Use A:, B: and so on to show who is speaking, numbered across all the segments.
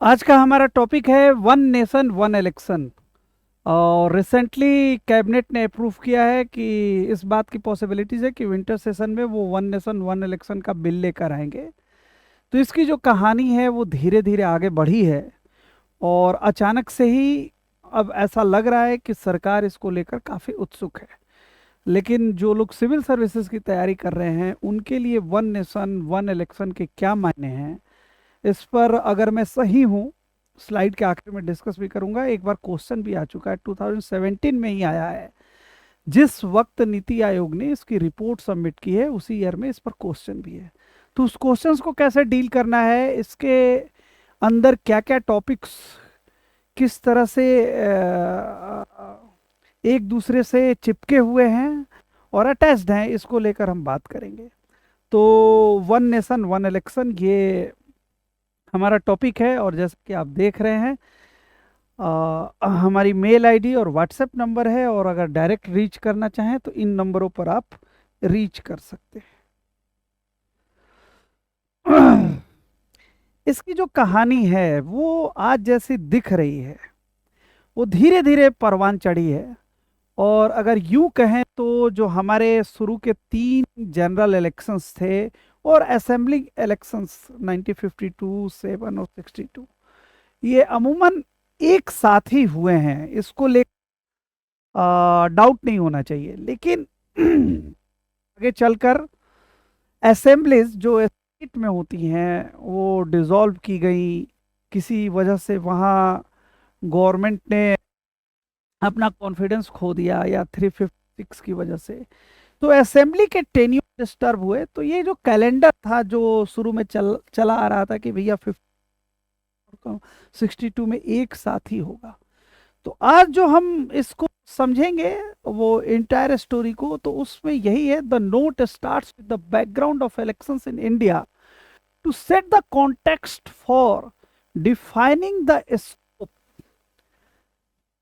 A: आज का हमारा टॉपिक है वन नेशन वन इलेक्शन। और रिसेंटली कैबिनेट ने अप्रूव किया है कि इस बात की पॉसिबिलिटीज़ है कि विंटर सेशन में वो वन नेशन वन इलेक्शन का बिल लेकर आएंगे। तो इसकी जो कहानी है वो धीरे धीरे आगे बढ़ी है और अचानक से ही अब ऐसा लग रहा है कि सरकार इसको लेकर काफ़ी उत्सुक है। लेकिन जो लोग सिविल सर्विसेज की तैयारी कर रहे हैं उनके लिए वन नेशन वन इलेक्शन के क्या मायने हैं, इस पर अगर मैं सही हूँ स्लाइड के आखिर में डिस्कस भी करूंगा। एक बार क्वेश्चन भी आ चुका है, 2017 में ही आया है। जिस वक्त नीति आयोग ने इसकी रिपोर्ट सबमिट की है उसी ईयर में इस पर क्वेश्चन भी है। तो उस क्वेश्चंस को कैसे डील करना है, इसके अंदर क्या क्या टॉपिक्स किस तरह से एक दूसरे से चिपके हुए हैं और अटैच्ड हैं, इसको लेकर हम बात करेंगे। तो वन नेशन वन इलेक्शन ये हमारा टॉपिक है। और जैसे कि आप देख रहे हैं हमारी मेल आईडी और व्हाट्सएप नंबर है, और अगर डायरेक्ट रीच करना चाहें तो इन नंबरों पर आप रीच कर सकते हैं। इसकी जो कहानी है वो आज जैसी दिख रही है वो धीरे धीरे परवान चढ़ी है। और अगर यूं कहें तो जो हमारे शुरू के 3 जनरल इलेक्शंस थे और असेंबली इलेक्शंस 1952, 7 और 62, ये अमूमन एक साथ ही हुए हैं, इसको ले डाउट नहीं होना चाहिए। लेकिन आगे चलकर असेंबलीज जो स्टेट में होती हैं वो डिसॉल्व की गई, किसी वजह से वहाँ गवर्नमेंट ने अपना कॉन्फिडेंस खो दिया या 356 की वजह से, तो असेंबली के टेन्यूर डिस्टर्ब हुए। तो ये जो कैलेंडर था जो शुरू में चला आ रहा था कि भैया 62 में एक साथ ही होगा, तो आज जो हम इसको समझेंगे वो इंटायर स्टोरी को, तो उसमें यही है। The note starts with the background of elections in India to set the context for defining the scope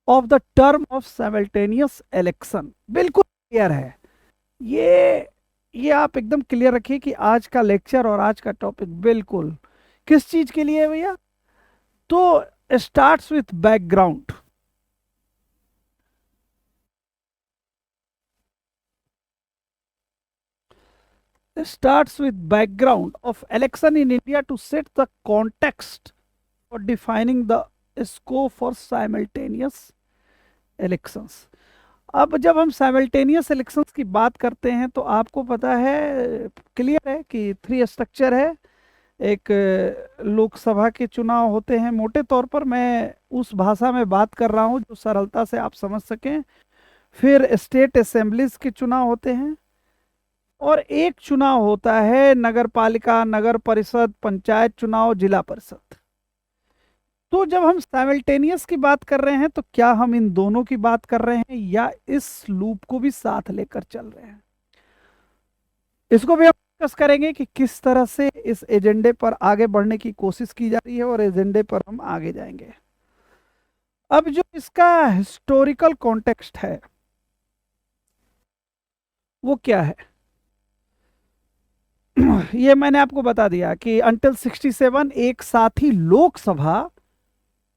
A: of the term of simultaneous election. बिल्कुल क्लियर है ये आप एकदम क्लियर रखिए कि आज का लेक्चर और आज का टॉपिक बिल्कुल किस चीज के लिए है भैया। तो starts with background. Starts with background of election in India to set the context for defining the scope for simultaneous elections। अब जब हम साइमल्टेनियस इलेक्शंस की बात करते हैं तो आपको पता है, क्लियर है कि 3 स्ट्रक्चर है। एक लोकसभा के चुनाव होते हैं, मोटे तौर पर मैं उस भाषा में बात कर रहा हूं जो सरलता से आप समझ सकें। फिर स्टेट असेंबलीज के चुनाव होते हैं, और एक चुनाव होता है नगर पालिका, नगर परिषद, पंचायत चुनाव, जिला परिषद। तो जब हम साइमल्टेनियस की बात कर रहे हैं तो क्या हम इन दोनों की बात कर रहे हैं या इस लूप को भी साथ लेकर चल रहे हैं, इसको भी हम डिस्कस करेंगे कि किस तरह से इस एजेंडे पर आगे बढ़ने की कोशिश की जा रही है और एजेंडे पर हम आगे जाएंगे। अब जो इसका हिस्टोरिकल कॉन्टेक्स्ट है वो क्या है, ये मैंने आपको बता दिया कि अंटिल 67 एक साथ ही लोकसभा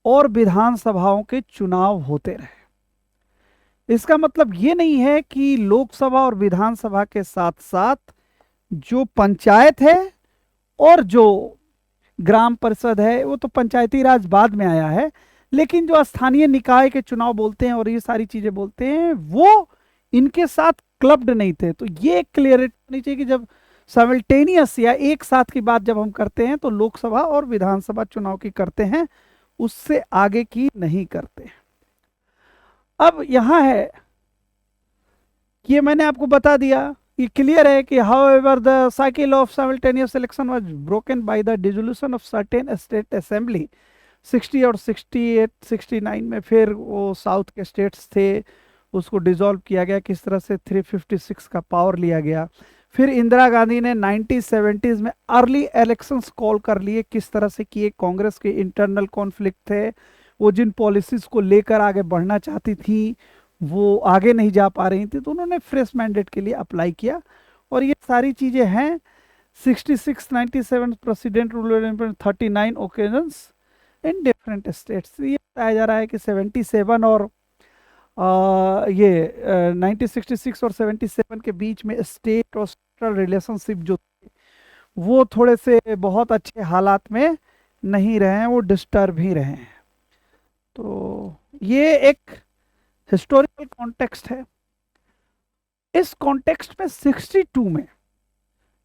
A: और विधानसभाओं के चुनाव होते रहे। इसका मतलब ये नहीं है कि लोकसभा और विधानसभा के साथ साथ जो पंचायत है और जो ग्राम परिषद है, वो तो पंचायती राज बाद में आया है, लेकिन जो स्थानीय निकाय के चुनाव बोलते हैं और ये सारी चीजें बोलते हैं वो इनके साथ क्लब्ड नहीं थे। तो ये क्लियरिटी होनी चाहिए कि जब साइमल्टेनियस या एक साथ की बात जब हम करते हैं तो लोकसभा और विधानसभा चुनाव की करते हैं, उससे आगे की नहीं करते। अब यहां है, ये मैंने आपको बता दिया, ये क्लियर है कि however the cycle of simultaneous election was broken by the dissolution of certain state assembly 60 और 68 69 में। फिर वो साउथ के स्टेट्स थे, उसको डिसॉल्व किया गया, किस तरह से 356 का पावर लिया गया। फिर इंदिरा गांधी ने 1970s में अर्ली इलेक्शंस कॉल कर लिए, किस तरह से किए, कांग्रेस के इंटरनल कॉन्फ्लिक्ट थे, वो जिन पॉलिसीज को लेकर आगे बढ़ना चाहती थी वो आगे नहीं जा पा रही थी, तो उन्होंने फ्रेश मैंडेट के लिए अप्लाई किया। और ये सारी चीज़ें हैं। 66, 97 president rule 39 occasions, in different states. ये बताया जा रहा है कि 77 और 1966 और 77 के बीच में स्टेट और सेंट्रल रिलेशनशिप जो थे वो थोड़े से बहुत अच्छे हालात में नहीं रहे हैं, वो डिस्टर्ब ही रहे हैं। तो ये एक हिस्टोरिकल कॉन्टेक्स्ट है। इस कॉन्टेक्स्ट में 62 में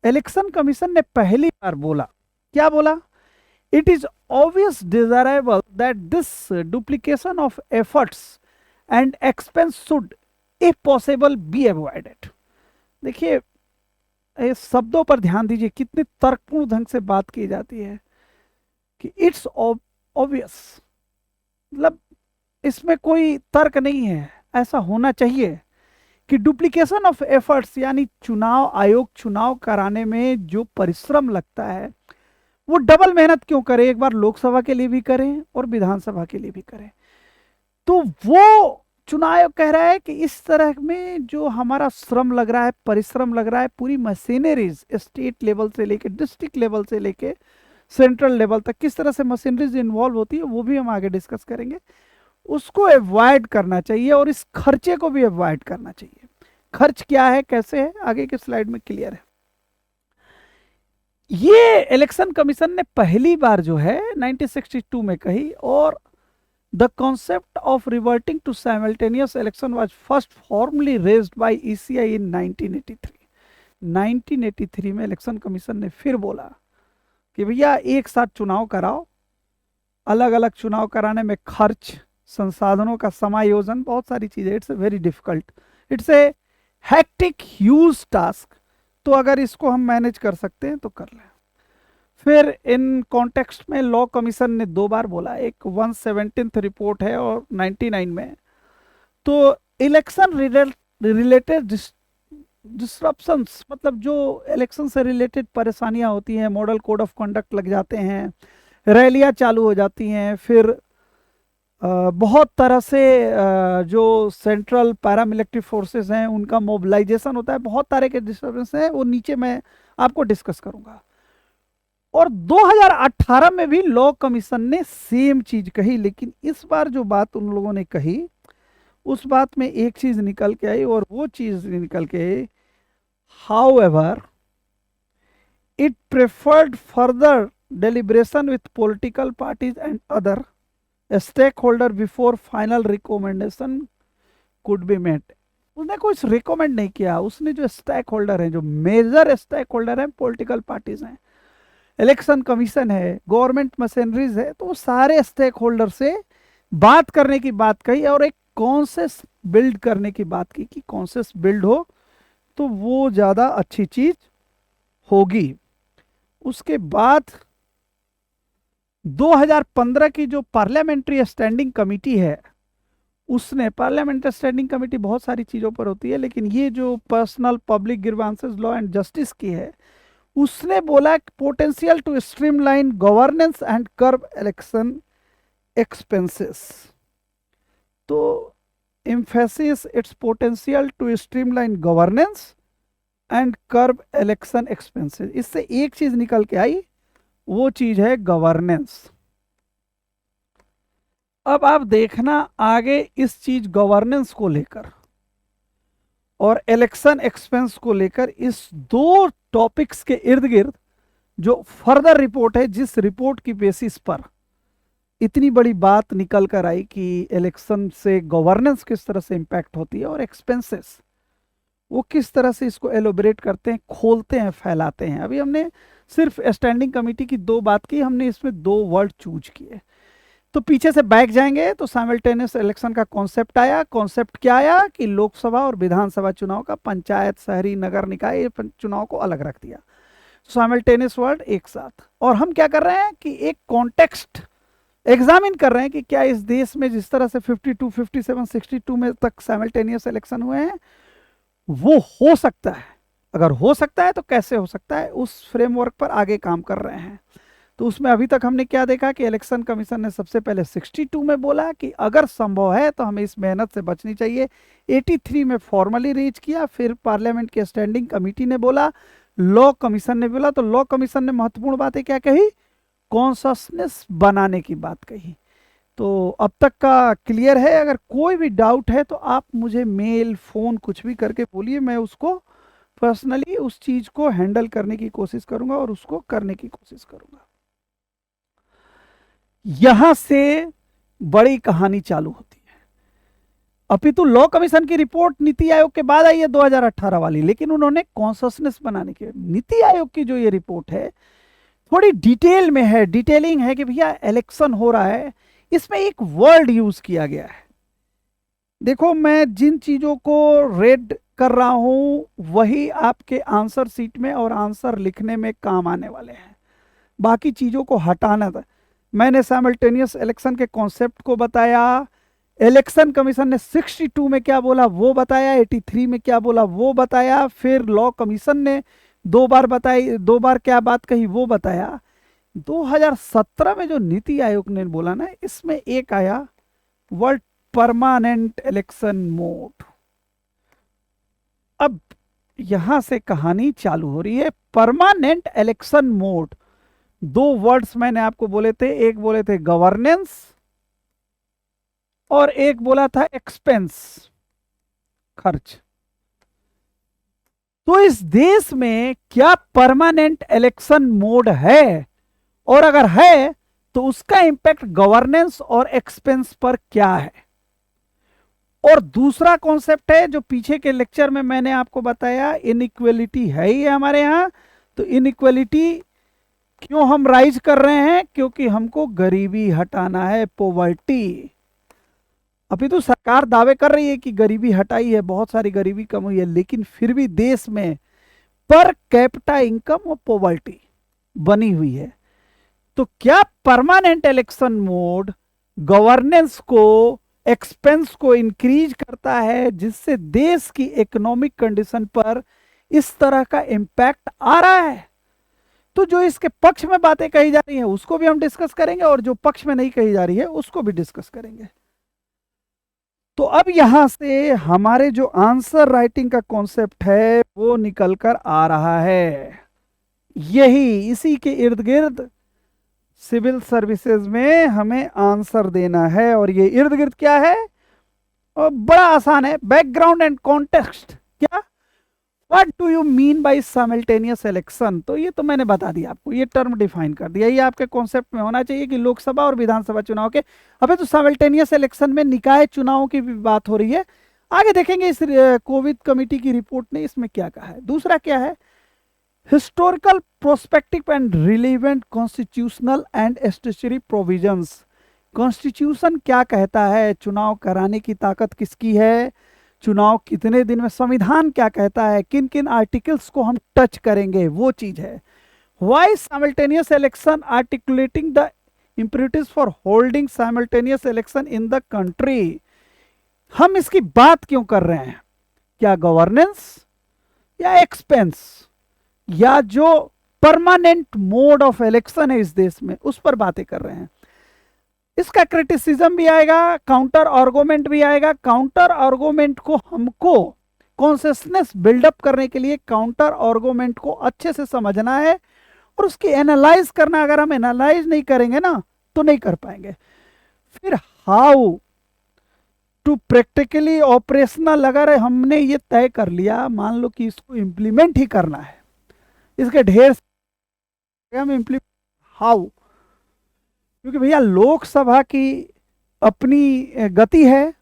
A: इलेक्शन कमीशन ने पहली बार बोला, क्या बोला? It is obvious desirable that this duplication of efforts and expense should if possible be avoided. देखिए, ये शब्दों पर ध्यान दीजिए, कितने तर्कपूर्ण ढंग से बात की जाती है कि इट्स ऑब्वियस, मतलब इसमें कोई तर्क नहीं है, ऐसा होना चाहिए कि डुप्लीकेशन ऑफ एफर्ट्स यानी चुनाव आयोग चुनाव कराने में जो परिश्रम लगता है वो डबल मेहनत क्यों करे, एक बार लोकसभा के लिए भी करें और विधानसभा के लिए भी करें। तो वो चुनाव आयोग कह रहा है कि इस तरह में जो हमारा श्रम लग रहा है, परिश्रम लग रहा है, पूरी मशीनरीज स्टेट लेवल से लेके डिस्ट्रिक्ट लेवल से लेके सेंट्रल लेवल तक किस तरह से मशीनरीज इन्वॉल्व होती है वो भी हम आगे डिस्कस करेंगे। उसको अवॉइड करना चाहिए और इस खर्चे को भी अवॉइड करना चाहिए। खर्च क्या है, कैसे है, आगे के स्लाइड में क्लियर है। ये इलेक्शन कमीशन ने पहली बार जो है 1962 में कही, और the concept of reverting to simultaneous election was first formally raised by ECI in 1983। 1983 में इलेक्शन कमीशन ने फिर बोला कि भैया एक साथ चुनाव कराओ, अलग अलग चुनाव कराने में खर्च, संसाधनों का समायोजन, बहुत सारी चीजें, it's a very difficult, it's a hectic huge task. तो अगर इसको हम मैनेज कर सकते हैं तो कर लें। फिर इन कॉन्टेक्स्ट में लॉ कमीशन ने दो बार बोला, एक 117th रिपोर्ट है और 99 में। तो इलेक्शन रिलेटेड डिस्ट्रप्शंस, मतलब जो इलेक्शन से रिलेटेड परेशानियां होती हैं, मॉडल कोड ऑफ कंडक्ट लग जाते हैं, रैलियां चालू हो जाती हैं, फिर बहुत तरह से जो सेंट्रल पैरामिलिट्री फोर्सेस हैं उनका मोबिलाइजेशन होता है, बहुत तरह के डिस्टर्बेंस हैं, वो नीचे मैं आपको डिस्कस करूंगा। और 2018 में भी लॉ कमीशन ने सेम चीज कही, लेकिन इस बार जो बात उन लोगों ने कही उस बात में एक चीज निकल के आई, और वो चीज निकल के आई, however it preferred further deliberation with political parties and other stakeholder before final recommendation could be made. उसने कुछ रिकमेंड नहीं किया, उसने जो स्टेक होल्डर हैं, जो मेजर स्टेक होल्डर हैं, पॉलिटिकल पार्टीज हैं, इलेक्शन कमीशन है, गवर्नमेंट मशीनरीज है, तो वो सारे स्टेक होल्डर से बात करने की बात कही और एक कॉन्सेंसस बिल्ड करने की बात की कि कॉन्सेंसस बिल्ड हो तो वो ज़्यादा अच्छी चीज होगी। उसके बाद 2015 की जो पार्लियामेंट्री स्टैंडिंग कमेटी है, उसने, पार्लियामेंट्री स्टैंडिंग कमेटी बहुत सारी चीज़ों पर होती है, लेकिन ये जो personnel public grievances law and justice की है, उसने बोला potential to streamline governance and curb election expenses. तो emphasis its potential to streamline governance and curb election expenses. इससे एक चीज निकल के आई, वो चीज है गवर्नेंस। अब आप देखना आगे इस चीज गवर्नेंस को लेकर और इलेक्शन एक्सपेंस को लेकर, इस दो टॉपिक्स के इर्द गिर्द जो फर्दर रिपोर्ट है, जिस रिपोर्ट की बेसिस पर इतनी बड़ी बात निकल कर आई कि इलेक्शन से गवर्नेंस किस तरह से इंपैक्ट होती है और एक्सपेंसेस वो किस तरह से इसको एलोबरेट करते हैं, खोलते हैं, फैलाते हैं। अभी हमने सिर्फ स्टैंडिंग कमेटी की दो बात की, हमने इसमें दो वर्ड चूज किए। तो पीछे से बैक जाएंगे तो साइमल्टेनियस इलेक्शन का कॉन्सेप्ट आया। कॉन्सेप्ट क्या आया कि लोकसभा और विधानसभा चुनाव का, पंचायत, शहरी, नगर निकाय चुनाव को अलग रख दिया। साइमल्टेनियस वर्ड एक साथ। और हम क्या कर रहे हैं कि एक कॉन्टेक्स्ट एग्जामिन कर रहे हैं कि क्या इस देश में जिस तरह से 52, 57, 62 में तक साइमल्टेनियस इलेक्शन हुए हैं वो हो सकता है, अगर हो सकता है तो कैसे हो सकता है, उस फ्रेमवर्क पर आगे काम कर रहे हैं। तो उसमें अभी तक हमने क्या देखा कि इलेक्शन कमीशन ने सबसे पहले 62 में बोला कि अगर संभव है तो हमें इस मेहनत से बचनी चाहिए। 83 में फॉर्मली रीच किया, फिर पार्लियामेंट की स्टैंडिंग कमेटी ने बोला, लॉ कमीशन ने बोला। तो लॉ कमीशन ने महत्वपूर्ण बातें क्या कही, कॉन्शसनेस बनाने की बात कही। तो अब तक का क्लियर है? अगर कोई भी डाउट है तो आप मुझे मेल, फोन कुछ भी करके बोलिए, मैं उसको पर्सनली उस चीज को हैंडल करने की कोशिश करूंगा और उसको करने की कोशिश करूंगा। यहां से बड़ी कहानी चालू होती है। अपितु लॉ कमीशन की रिपोर्ट नीति आयोग के बाद आई है 2018 वाली, लेकिन उन्होंने कॉन्शसनेस बनाने के, नीति आयोग की जो ये रिपोर्ट है थोड़ी डिटेल में है, डिटेलिंग है कि भैया इलेक्शन हो रहा है, इसमें एक वर्ड यूज किया गया है। देखो, मैं जिन चीजों को रेड कर रहा हूं वही आपके आंसर सीट में और आंसर लिखने में काम आने वाले हैं, बाकी चीजों को हटाना था। मैंने साइमल्टेनियस इलेक्शन के कॉन्सेप्ट को बताया, इलेक्शन कमीशन ने 62 में क्या बोला वो बताया, 83 में क्या बोला वो बताया, फिर लॉ कमीशन ने 2 बार बताई, 2 बार क्या बात कही वो बताया। 2017 में जो नीति आयोग ने बोला ना, इसमें एक आया वर्ड परमानेंट इलेक्शन मोड। अब यहां से कहानी चालू हो रही है। परमानेंट इलेक्शन मोड, 2 वर्ड्स मैंने आपको बोले थे, एक बोले थे गवर्नेंस और एक बोला था एक्सपेंस, खर्च। तो इस देश में क्या परमानेंट इलेक्शन मोड है, और अगर है तो उसका इंपैक्ट गवर्नेंस और एक्सपेंस पर क्या है? और दूसरा कॉन्सेप्ट है जो पीछे के लेक्चर में मैंने आपको बताया, इनइक्वलिटी है ही है हमारे यहां। तो इनइक्वलिटी क्यों हम राइज कर रहे हैं? क्योंकि हमको गरीबी हटाना है, पॉवर्टी। अभी तो सरकार दावे कर रही है कि गरीबी हटाई है, बहुत सारी गरीबी कम हुई है, लेकिन फिर भी देश में पर कैपिटा इनकम और पॉवर्टी बनी हुई है। तो क्या परमानेंट इलेक्शन मोड गवर्नेंस को, एक्सपेंस को इंक्रीज करता है, जिससे देश की इकोनॉमिक कंडीशन पर इस तरह का इंपैक्ट आ रहा है? तो जो इसके पक्ष में बातें कही जा रही हैं उसको भी हम डिस्कस करेंगे, और जो पक्ष में नहीं कही जा रही है उसको भी डिस्कस करेंगे। तो अब यहां से हमारे जो आंसर राइटिंग का कॉन्सेप्ट है वो निकल कर आ रहा है। यही इसी के इर्द गिर्द सिविल सर्विसेज में हमें आंसर देना है। और ये इर्द गिर्द क्या है? और बड़ा आसान है, बैकग्राउंड एंड कॉन्टेक्स्ट। क्या, what do you mean by simultaneous election? तो ये तो मैंने बता दिया आपको, ये टर्म डिफाइन कर दिया। ये आपके कॉन्सेप्ट में होना चाहिए कि लोकसभा और विधानसभा चुनाव के, अबे तो साइमल्टेनियस इलेक्शन में निकाय चुनावों की भी बात हो रही है। आगे देखेंगे इस कोविड कमेटी की रिपोर्ट ने इसमें क्या कहा है। दूसरा क्या है? Historical prospective and relevant constitutional and statutory provisions. Constitution क्या कहता है, चुनाव कराने की ताकत किसकी है, चुनाव कितने दिन में, संविधान क्या कहता है, किन किन आर्टिकल्स को हम टच करेंगे, वो चीज है। Why simultaneous election articulating the imperatives for holding simultaneous election in the country. हम इसकी बात क्यों कर रहे हैं? क्या गवर्नेंस या एक्सपेंस या जो परमानेंट मोड ऑफ इलेक्शन है इस देश में, उस पर बातें कर रहे हैं। इसका क्रिटिसिज्म भी आएगा, काउंटर आर्गुमेंट भी आएगा। काउंटर आर्गुमेंट को हमको कॉन्शियसनेस बिल्डअप करने के लिए काउंटर आर्गुमेंट को अच्छे से समझना है और उसकी एनालाइज करना। अगर हम एनालाइज नहीं करेंगे ना तो नहीं कर पाएंगे। फिर हाउ टू प्रैक्टिकली ऑपरेशनल, अगर हमने ये तय कर लिया, मान लो कि इसको इम्प्लीमेंट ही करना है, इसके ढेर हम इम्प्लीमेंट, हाउ? क्योंकि भैया लोकसभा की अपनी गति है,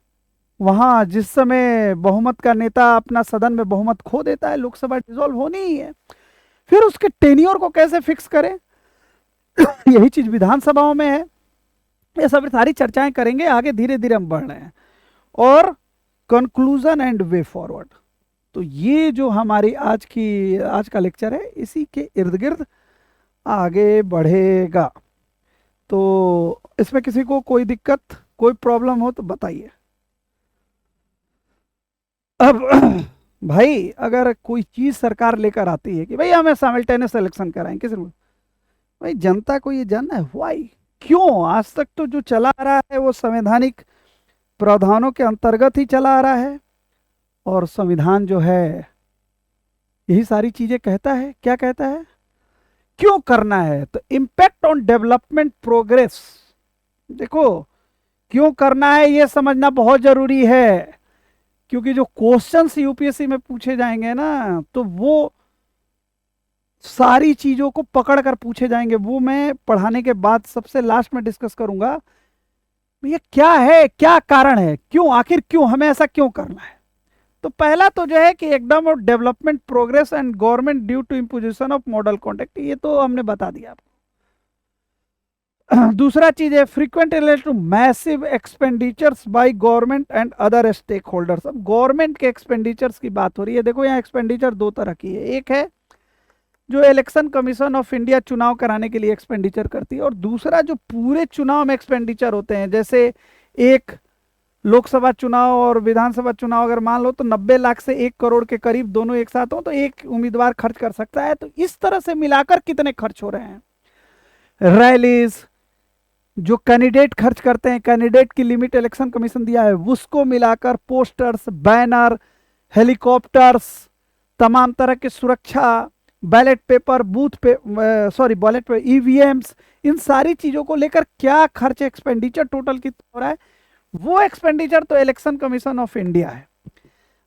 A: वहां जिस समय बहुमत का नेता अपना सदन में बहुमत खो देता है, लोकसभा डिसॉल्व होनी ही है। फिर उसके टेन्योर को कैसे फिक्स करें, यही चीज विधानसभाओं में है। ये सब सारी चर्चाएं करेंगे आगे, धीरे धीरे हम बढ़ रहे हैं। और कंक्लूजन एंड वे फॉरवर्ड, तो ये जो हमारी आज का लेक्चर है इसी के इर्द गिर्द आगे बढ़ेगा। तो इसमें किसी को कोई दिक्कत, कोई प्रॉब्लम हो तो बताइए। अब भाई अगर कोई चीज सरकार लेकर आती है कि भाई हमें साइमल्टेनियस इलेक्शन कराएं, किसी को, भाई जनता को ये जानना है व्हाई, क्यों। आज तक तो जो चला आ रहा है वो संवैधानिक प्रावधानों के अंतर्गत ही चला आ रहा है, और संविधान जो है यही सारी चीजें कहता है। क्या कहता है क्यों करना है, तो इम्पैक्ट ऑन डेवलपमेंट प्रोग्रेस। देखो क्यों करना है ये समझना बहुत जरूरी है, क्योंकि जो क्वेश्चंस यूपीएससी में पूछे जाएंगे ना, तो वो सारी चीजों को पकड़ कर पूछे जाएंगे। वो मैं पढ़ाने के बाद सबसे लास्ट में डिस्कस करूंगा ये क्या है, क्या कारण है, क्यों, आखिर क्यों हमें ऐसा क्यों करना है। तो पहला तो जो है कि एकदम और development progress and government due to imposition of model contract, ये तो हमने बता दिया आपको। दूसरा चीज है frequent related to massive expenditures by government and other stakeholders. अब गवर्नमेंट के एक्सपेंडिचर्स की बात हो रही है। देखो यहाँ एक्सपेंडिचर दो तरह की है, एक है जो इलेक्शन कमीशन ऑफ इंडिया चुनाव कराने के लिए एक्सपेंडिचर करती है, और दूसरा जो पूरे चुनाव में एक्सपेंडिचर होते हैं। जैसे एक लोकसभा चुनाव और विधानसभा चुनाव अगर मान लो तो 90 लाख से 1 करोड़ के करीब दोनों एक साथ हो तो एक उम्मीदवार खर्च कर सकता है। तो इस तरह से मिलाकर कितने खर्च हो रहे हैं, रैलीज जो कैंडिडेट खर्च करते हैं, कैंडिडेट की लिमिट इलेक्शन कमीशन दिया है, उसको मिलाकर पोस्टर्स, बैनर, हेलीकॉप्टर्स, तमाम तरह की सुरक्षा, ballot paper, ballot paper, EVMs, इन सारी चीजों को लेकर क्या खर्च, एक्सपेंडिचर टोटल कितना हो रहा है, वो एक्सपेंडिचर तो इलेक्शन कमीशन ऑफ इंडिया है।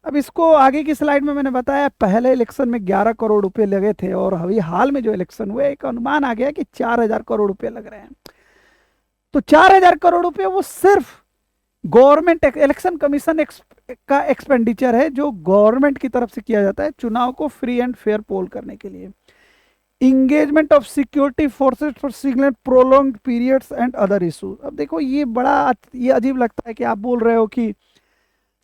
A: अब इसको आगे की स्लाइड में मैंने बताया, पहले इलेक्शन में 11 करोड़ रुपए लगे थे, और अभी हाल में जो इलेक्शन हुए एक अनुमान आ गया कि 4000 करोड़ रुपए लग रहे हैं। तो 4000 करोड़ रुपए वो सिर्फ गवर्नमेंट इलेक्शन कमीशन का एक्सपेंडिचर है, जो गवर्नमेंट की तरफ से किया जाता है चुनाव को फ्री एंड फेयर पोल करने के लिए। Engagement of security forces for signal prolong periods and other issues. अब देखो ये बड़ा ये अजीब लगता है कि आप बोल रहे हो कि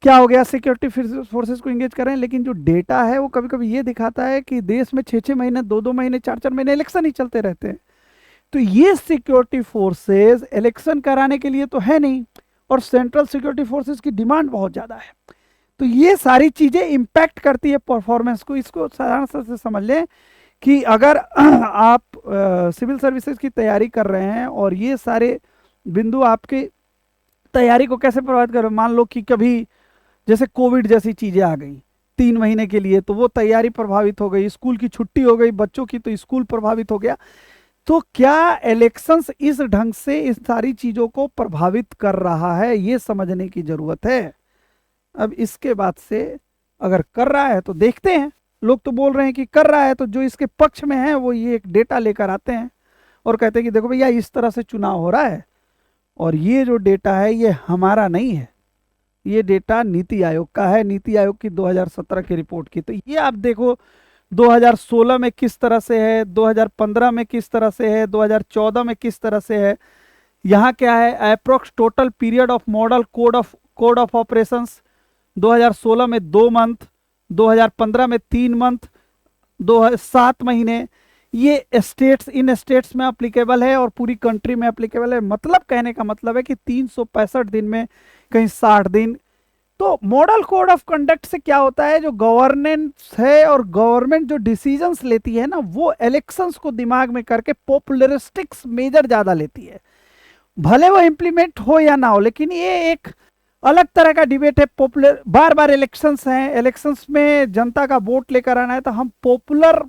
A: क्या हो गया सिक्योरिटी फोर्सेस को इंगेज कर रहे हैं, लेकिन जो डेटा है वो कभी कभी ये दिखाता है कि देश में 6-6 महीने, 2-2 महीने, 4-4 महीने इलेक्शन ही चलते रहते हैं। तो ये सिक्योरिटी फोर्सेस इलेक्शन कराने के लिए तो है नहीं, और सेंट्रल सिक्योरिटी फोर्सेस की डिमांड बहुत ज़्यादा है। तो ये सारी चीज़ें इम्पैक्ट करती है परफॉर्मेंस को। इसको साधारण से समझ लें कि अगर आप सिविल सर्विसेज की तैयारी कर रहे हैं और ये सारे बिंदु आपकी तैयारी को कैसे प्रभावित कर रहे हैं, मान लो कि कभी जैसे कोविड जैसी चीज़ें आ गई 3 महीने के लिए, तो वो तैयारी प्रभावित हो गई, स्कूल की छुट्टी हो गई बच्चों की, तो स्कूल प्रभावित हो गया। तो क्या इलेक्शंस इस ढंग से इस सारी चीज़ों को प्रभावित कर रहा है, ये समझने की ज़रूरत है। अब इसके बाद से अगर कर रहा है तो देखते हैं, लोग तो बोल रहे हैं कि कर रहा है, तो जो इसके पक्ष में है वो ये एक डेटा लेकर आते हैं और कहते हैं कि देखो भैया इस तरह से चुनाव हो रहा है, और ये जो डेटा है ये हमारा नहीं है, ये डेटा नीति आयोग का है, नीति आयोग की 2017 की रिपोर्ट की। तो ये आप देखो 2016 में किस तरह से है, 2015 में किस तरह से है, 2014 में किस तरह से है। यहाँ क्या है, approx total period of model code of operations 2016 में 2 मंथ, 2015 में 3 मंथ, 7 महीने। ये स्टेट्स, इन स्टेट्स में अप्लीकेबल है और पूरी कंट्री में अप्लीकेबल है। मतलब कहने का मतलब है कि 365 दिन में कहीं 60 दिन। तो मॉडल कोड ऑफ कंडक्ट से क्या होता है, जो गवर्नेंस है और गवर्नमेंट जो डिसीजंस लेती है ना, वो इलेक्शंस को दिमाग में करके पॉपुलरिस्टिक्स मेजर ज्यादा लेती है, भले वो इंप्लीमेंट हो या ना हो। लेकिन ये एक अलग तरह का डिबेट है। पॉपुलर बार बार इलेक्शंस हैं, इलेक्शंस में जनता का वोट लेकर आना है, तो हम पॉपुलर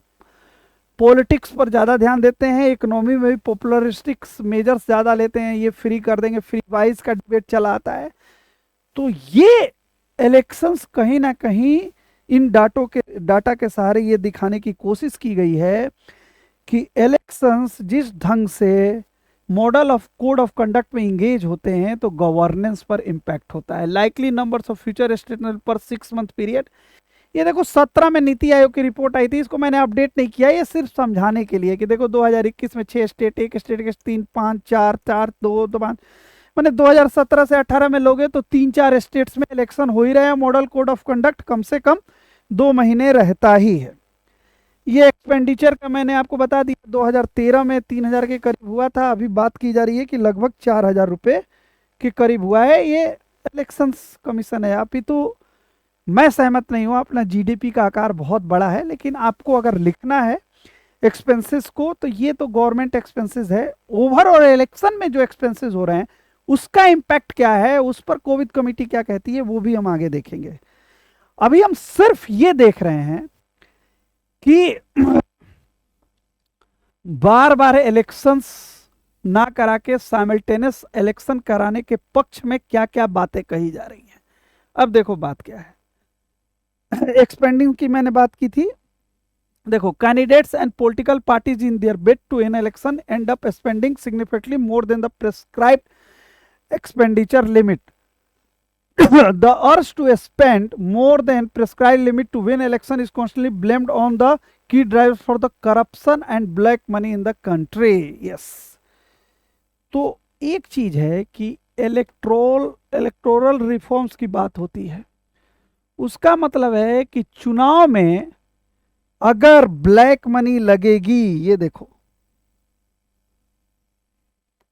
A: पॉलिटिक्स पर ज़्यादा ध्यान देते हैं। इकोनॉमी में भी पॉपुलरिस्टिक्स मेजर्स ज़्यादा लेते हैं, ये फ्री कर देंगे, फ्री वाइज का डिबेट चला आता है। तो ये इलेक्शंस कहीं ना कहीं इन डाटा के सहारे ये दिखाने की कोशिश की गई है कि इलेक्शंस जिस ढंग से model of code of conduct में इंगेज होते हैं तो गवर्नेंस पर इंपैक्ट होता है। Likely numbers of future statement पर 6 मंथ पीरियड। ये देखो 17 में नीति आयोग की रिपोर्ट आई थी, इसको मैंने अपडेट नहीं किया, ये सिर्फ समझाने के लिए कि देखो 2021 में 6 स्टेट, एक स्टेट के 3, 5, 4, 4, 2, 2, 5, मैंने 2017 से 18 में लोगे तो 3-4 स्टेट्स में इलेक्शन हो ही रहे हैं। मॉडल कोड ऑफ कंडक्ट कम से कम 2 महीने रहता ही है। ये एक्सपेंडिचर का मैंने आपको बता दिया, 2013 में 3000 के करीब हुआ था, अभी बात की जा रही है कि लगभग 4000 रुपये के करीब हुआ है। ये इलेक्शंस कमीशन है। अपितु मैं सहमत नहीं हूँ, अपना जीडीपी का आकार बहुत बड़ा है, लेकिन आपको अगर लिखना है एक्सपेंसेस को तो ये तो गवर्नमेंट एक्सपेंसेस है। ओवरऑल इलेक्शन में जो एक्सपेंसेस हो रहे हैं उसका इम्पैक्ट क्या है, उस पर कोविड कमेटी क्या कहती है, वो भी हम आगे देखेंगे। अभी हम सिर्फ ये देख रहे हैं कि बार बार इलेक्शंस ना करा के साइमल्टेनियस इलेक्शन कराने के पक्ष में क्या क्या बातें कही जा रही हैं। अब देखो बात क्या है। एक्सपेंडिंग की मैंने बात की थी। देखो, candidates and political parties in their bid to an election end up spending significantly more than the prescribed expenditure limit. The urge to spend more than prescribed limit to win election is constantly blamed on the key drivers for the corruption and black money in the country. Yes. तो एक चीज है कि electoral reforms की बात होती है, उसका मतलब है कि चुनाव में अगर ब्लैक मनी लगेगी, ये देखो,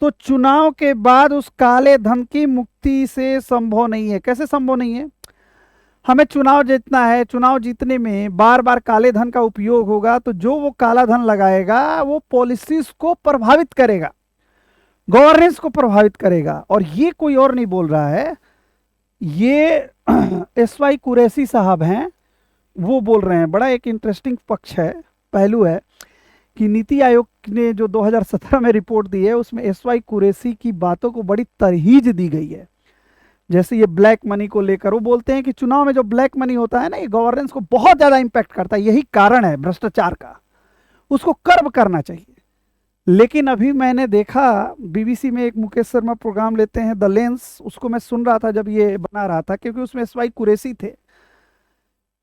A: तो चुनाव के बाद उस काले धन की मुक्ति से संभव नहीं है। कैसे संभव नहीं है? हमें चुनाव जीतना है, चुनाव जीतने में बार बार काले धन का उपयोग होगा, तो जो वो काला धन लगाएगा वो पॉलिसीज को प्रभावित करेगा, गवर्नेंस को प्रभावित करेगा। और ये कोई और नहीं बोल रहा है, ये SY कुरैशी साहब हैं, वो बोल रहे हैं। बड़ा एक इंटरेस्टिंग पक्ष है, पहलू है कि नीति आयोग ने जो 2017 में रिपोर्ट दी है उसमें SY कुरैशी की बातों को बड़ी तरहीज दी गई है। जैसे ये ब्लैक मनी को लेकर वो बोलते हैं कि चुनाव में जो ब्लैक मनी होता है ना, ये गवर्नेंस को बहुत ज्यादा इंपैक्ट करता है, यही कारण है भ्रष्टाचार का, उसको कर्ब करना चाहिए। लेकिन अभी मैंने देखा BBC में एक मुकेश शर्मा प्रोग्राम लेते हैं, द लेंस, उसको मैं सुन रहा था जब ये बना रहा था, क्योंकि उसमें SY कुरैशी थे।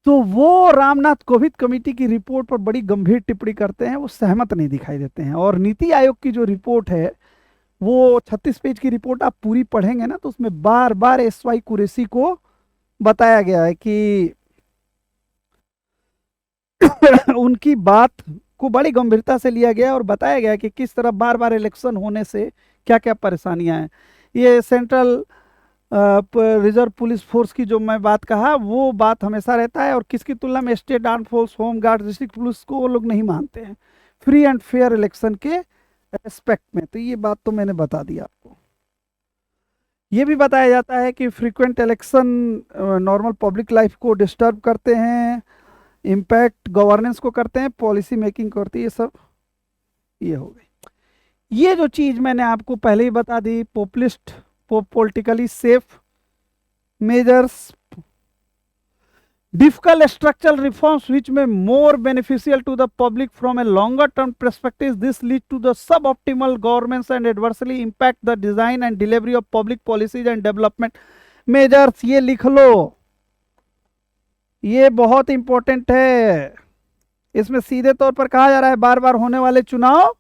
A: तो वो रामनाथ कोविंद कमेटी की रिपोर्ट पर बड़ी गंभीर टिप्पणी करते हैं, वो सहमत नहीं दिखाई देते हैं। और नीति आयोग की जो रिपोर्ट है वो 36 पेज की रिपोर्ट, आप पूरी पढ़ेंगे ना तो उसमें बार बार SY कुरैशी को बताया गया है कि उनकी बात को बड़ी गंभीरता से लिया गया और बताया गया कि किस तरह बार बार इलेक्शन होने से क्या क्या परेशानियां हैं। ये सेंट्रल रिजर्व पुलिस फोर्स की जो मैं बात कहा, वो बात हमेशा रहता है, और किसकी तुलना में state arm force, home guard, district police को वो लोग नहीं मानते हैं फ्री एंड फेयर इलेक्शन के एस्पेक्ट में। तो ये बात तो मैंने बता दी आपको। ये भी बताया जाता है कि frequent election normal public life को डिस्टर्ब करते हैं, इम्पैक्ट गवर्नेंस को करते हैं, पॉलिसी मेकिंग करती है, ये सब ये हो गई। ये जो चीज मैंने आपको पहले ही बता दी, populist politically safe measures, difficult structural reforms which may more beneficial to the public from a longer term perspective. This leads to the suboptimal governments and adversely impact the design and delivery of public policies and development measures. ये लिख लो, ये बहुत important है। इसमें सीधे तौर पर कहा जा रहा है बार बार होने वाले चुनाव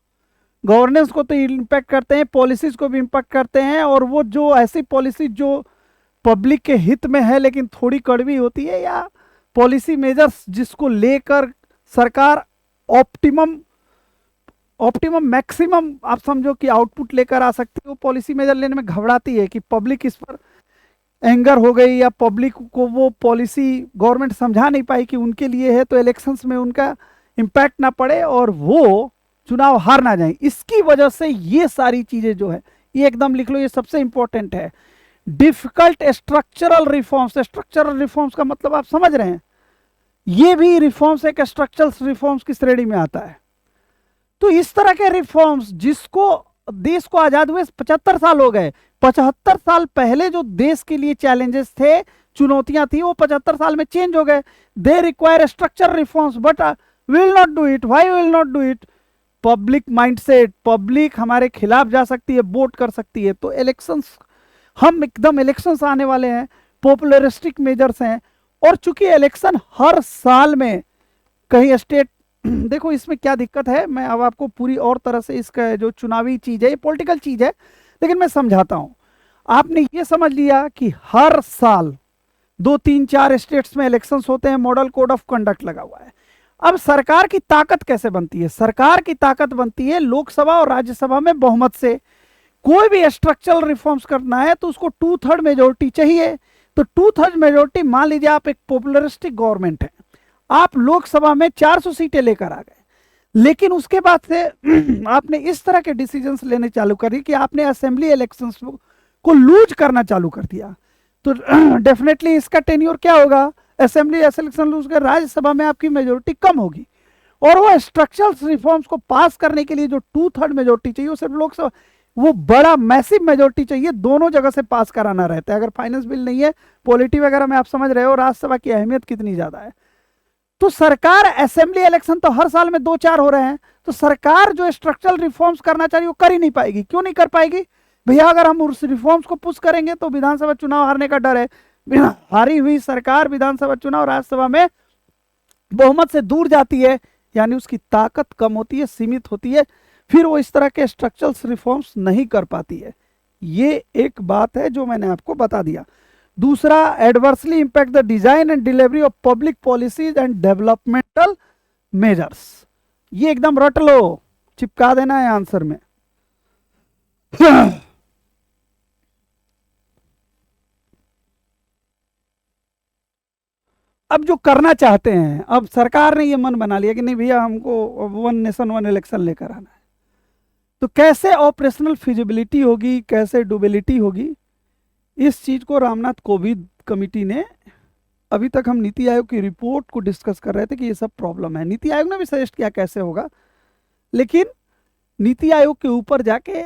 A: गवर्नेंस को तो इम्पैक्ट करते हैं, पॉलिसीज को भी इम्पैक्ट करते हैं, और वो जो ऐसी पॉलिसी जो पब्लिक के हित में है लेकिन थोड़ी कड़वी होती है, या पॉलिसी मेजर्स जिसको लेकर सरकार ऑप्टिमम मैक्सिमम आप समझो कि आउटपुट लेकर आ सकती है, वो पॉलिसी मेजर लेने में घबराती है कि पब्लिक इस पर एंगर हो गई, या पब्लिक को वो पॉलिसी गवर्नमेंट समझा नहीं पाई कि उनके लिए है, तो इलेक्शंस में उनका इम्पैक्ट ना पड़े और वो चुनाव हार ना जाए। इसकी वजह से ये सारी चीजें जो है, ये एकदम लिख लो, ये सबसे इंपॉर्टेंट है। Difficult structural reforms, structural reforms का मतलब आप समझ रहे हैं, ये भी रिफॉर्म्स एक स्ट्रक्चरल रिफॉर्म्स की श्रेणी में आता है। तो इस तरह के रिफॉर्म्स, जिसको देश को आजाद हुए 75 साल हो गए, 75 साल पहले जो देश के लिए चैलेंजेस थे, चुनौतियां थी, वो 75 साल में चेंज हो गए। They require structural reforms but will not do it. Why will not do it? Public mindset, public हमारे खिलाफ जा सकती है, वोट कर सकती है। तो इलेक्शंस, हम एकदम इलेक्शंस आने वाले हैं, पॉपुलरिस्टिक मेजर्स हैं, और चूंकि इलेक्शन हर साल में कहीं स्टेट देखो इसमें क्या दिक्कत है, मैं अब आपको पूरी और तरह से इसका जो चुनावी चीज है, ये पॉलिटिकल चीज है, लेकिन मैं समझाता हूं। आपने ये समझ लिया कि हर साल 2-3-4 स्टेट्स में इलेक्शंस होते हैं, मॉडल कोड ऑफ कंडक्ट लगा हुआ है। अब सरकार की ताकत कैसे बनती है? सरकार की ताकत बनती है लोकसभा और राज्यसभा में बहुमत से। कोई भी स्ट्रक्चरल रिफॉर्म्स करना है तो उसको 2/3 मेजोरिटी चाहिए। तो 2/3 मेजोरिटी, मान लीजिए आप एक पॉपुलरिस्टिक गवर्नमेंट है, आप लोकसभा में 400 सीटें लेकर आ गए, लेकिन उसके बाद से आपने इस तरह के डिसीजंस लेने चालू कर दी कि आपने असेंबली इलेक्शंस को लूज करना चालू कर दिया, तो डेफिनेटली इसका टेन्योर क्या होगा? असेंबली इलेक्शन लूज कर, राज्यसभा में आपकी मेजोरिटी कम होगी, और वो स्ट्रक्चरल रिफॉर्म्स को पास करने के लिए जो 2/3 मेजोरिटी चाहिए वो सिर्फ लोकसभा, वो बड़ा मैसिव मेजोरिटी चाहिए, दोनों जगह से पास कराना रहता है। अगर फाइनेंस बिल नहीं है, पॉलिटी वगैरह में, आप समझ रहे हो राज्यसभा की अहमियत कितनी ज्यादा है। तो सरकार, असेंबली इलेक्शन तो हर साल में 2-4 हो रहे हैं, तो सरकार जो स्ट्रक्चरल रिफॉर्म्स करना चाहिए वो कर ही नहीं पाएगी। क्यों नहीं कर पाएगी भैया? अगर हम उस रिफॉर्म्स को पुश करेंगे तो विधानसभा चुनाव हारने का डर है। हारी हुई सरकार विधानसभा चुनाव राज्यसभा में बहुमत से दूर जाती है, यानी उसकी ताकत कम होती है, सीमित होती है, फिर वो इस तरह के स्ट्रक्चरल रिफॉर्म्स नहीं कर पाती है। ये एक बात है जो मैंने आपको बता दिया। दूसरा, adversely impact the design and delivery of public policies and developmental measures. ये एकदम रट लो, चिपका देना है आंसर में। अब जो करना चाहते हैं, अब सरकार ने ये मन बना लिया कि नहीं भैया हमको 1 नेशन 1 इलेक्शन लेकर आना है, तो कैसे ऑपरेशनल फिजिबिलिटी होगी, कैसे डुबिलिटी होगी, इस चीज को रामनाथ कोविंद कमेटी ने, अभी तक हम नीति आयोग की रिपोर्ट को डिस्कस कर रहे थे कि ये सब प्रॉब्लम है। नीति आयोग ने भी सजेस्ट किया कैसे होगा, लेकिन नीति आयोग के ऊपर जाके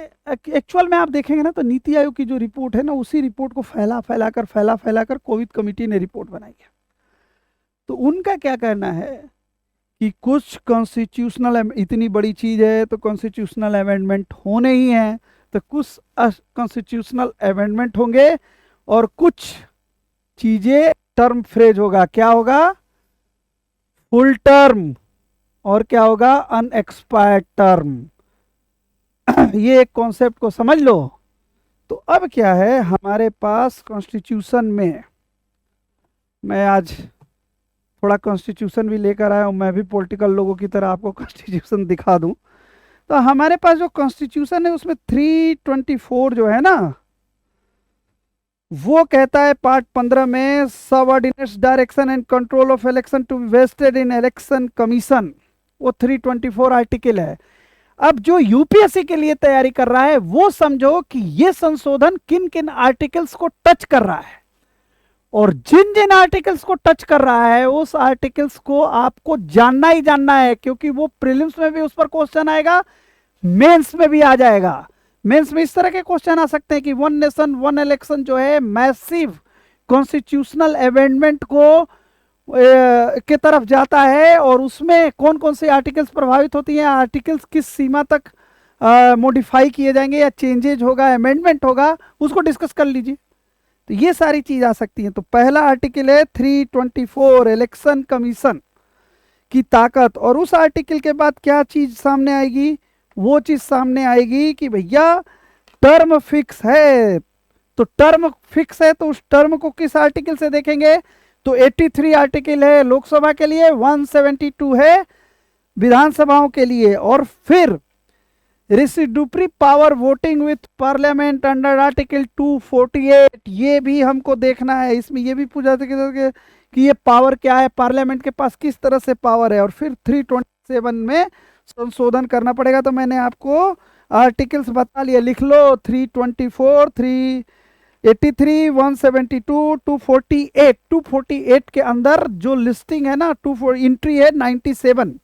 A: एक्चुअल में आप देखेंगे ना, तो नीति आयोग की जो रिपोर्ट है ना, उसी रिपोर्ट को फैला फैला कर कोविंद कमेटी ने रिपोर्ट बनाई है। तो उनका क्या कहना है कि कुछ कॉन्स्टिट्यूशनल, इतनी बड़ी चीज है तो कॉन्स्टिट्यूशनल अमेंडमेंट होने ही हैं, तो कुछ कॉन्स्टिट्यूशनल अमेंडमेंट होंगे और कुछ चीजें टर्म फ्रेज होगा। क्या होगा? फुल टर्म, और क्या होगा? Unexpired term. ये एक कॉन्सेप्ट को समझ लो। तो अब क्या है हमारे पास कॉन्स्टिट्यूशन में, मैं आज थोड़ा कॉन्स्टिट्यूशन भी लेकर आया हूं, मैं भी पॉलिटिकल लोगों की तरह आपको कॉन्स्टिट्यूशन दिखा दूं। तो हमारे पास जो कॉन्स्टिट्यूशन है उसमें 324 जो है ना, वो कहता है पार्ट 15 में, subordinates direction and control of election to be vested in election commission. वो 324 आर्टिकल है। अब जो यूपीएससी के लिए तैयारी कर रहा है वो समझो कि ये संशोधन किन किन आर्टिकल्स को टच कर रहा है, और जिन जिन आर्टिकल्स को टच कर रहा है उस आर्टिकल्स को आपको जानना ही जानना है, क्योंकि वो प्रीलिम्स में भी उस पर क्वेश्चन आएगा, मेंस में भी आ जाएगा। मेंस में इस तरह के क्वेश्चन आ सकते हैं कि 1 नेशन 1 इलेक्शन जो है मैसिव कॉन्स्टिट्यूशनल अमेंडमेंट को के तरफ जाता है, और उसमें कौन कौन से आर्टिकल्स प्रभावित होती हैं, आर्टिकल्स किस सीमा तक मॉडिफाई किए जाएंगे या चेंजेज होगा, अमेंडमेंट होगा, उसको डिस्कस कर लीजिए। तो ये सारी चीज आ सकती है। तो पहला आर्टिकल है 324 इलेक्शन कमीशन की ताकत, और उस आर्टिकल के बाद क्या चीज सामने आएगी? वो चीज सामने आएगी कि भैया टर्म फिक्स है। तो टर्म फिक्स है तो उस टर्म को किस आर्टिकल से देखेंगे? तो 83 आर्टिकल है लोकसभा के लिए, 172 है विधानसभाओं के लिए, और फिर residuary power voting with parliament under article 248, ये भी हमको देखना है। इसमें ये भी पूछा था कि ये पावर क्या है, पार्लियामेंट के पास किस तरह से पावर है, और फिर 327 में संशोधन करना पड़ेगा। तो मैंने आपको आर्टिकल्स बता लिए, लिख लो, 324, 383, 172, 248। 248 के अंदर जो लिस्टिंग है ना, एंट्री है 97,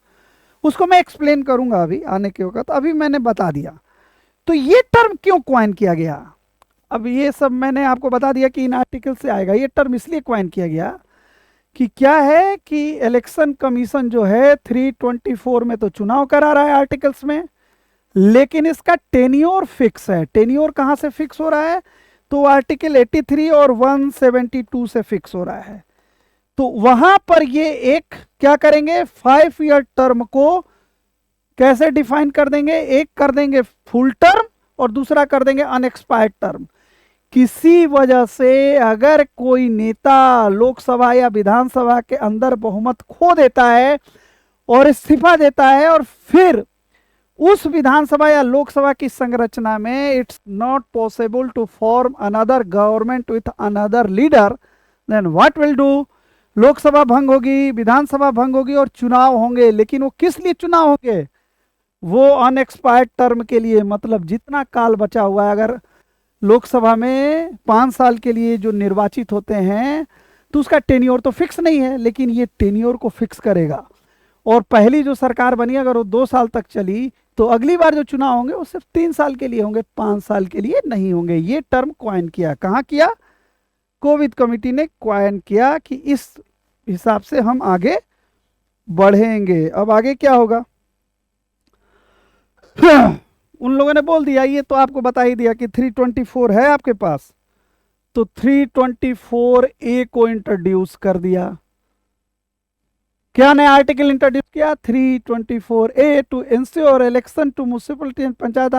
A: उसको मैं एक्सप्लेन करूंगा अभी आने के वक्त, अभी मैंने बता दिया। तो ये टर्म क्यों क्वाइन किया गया, अब ये सब मैंने आपको बता दिया कि इन आर्टिकल से आएगा। ये टर्म इसलिए क्वाइन किया गया कि क्या है कि इलेक्शन कमीशन जो है 324 में तो चुनाव करा रहा है आर्टिकल्स में, लेकिन इसका टेन्योर फिक्स है। टेन्योर कहां से फिक्स हो रहा है? तो आर्टिकल 83 और 172 से फिक्स हो रहा है। तो वहां पर ये एक क्या करेंगे, 5 ईयर टर्म को कैसे डिफाइन कर देंगे? एक कर देंगे फुल टर्म और दूसरा कर देंगे अनएक्सपायर्ड टर्म। किसी वजह से अगर कोई नेता लोकसभा या विधानसभा के अंदर बहुमत खो देता है और इस्तीफा देता है, और फिर उस विधानसभा या लोकसभा की संरचना में it's not possible to form another government with another leader, then what will do? Lok Sabha भंग होगी, विधानसभा भंग होगी और चुनाव होंगे। लेकिन वो किस लिए चुनाव होंगे? वो अनएक्सपायर्ड टर्म के लिए। मतलब जितना काल बचा हुआ है, अगर लोकसभा में 5 साल के लिए जो निर्वाचित होते हैं तो उसका टेन्योर तो फिक्स नहीं है, लेकिन ये टेन्योर को फिक्स करेगा। और पहली जो सरकार बनी अगर वो 2 साल तक चली तो अगली बार जो चुनाव होंगे वो सिर्फ 3 साल के लिए होंगे, 5 साल के लिए नहीं होंगे। ये टर्म क्वाइन किया, कहाँ किया? कोविद कमेटी ने क्वाइन किया कि इस हिसाब से हम आगे बढ़ेंगे। अब आगे क्या होगा? उन लोगों ने बोल दिया, ये तो आपको बता ही दिया कि 324 है आपके पास, तो 324A को इंट्रोड्यूस कर दिया। क्या नया आर्टिकल इंट्रोड्यूस किया? 324A to ensure election to municipality and panchayat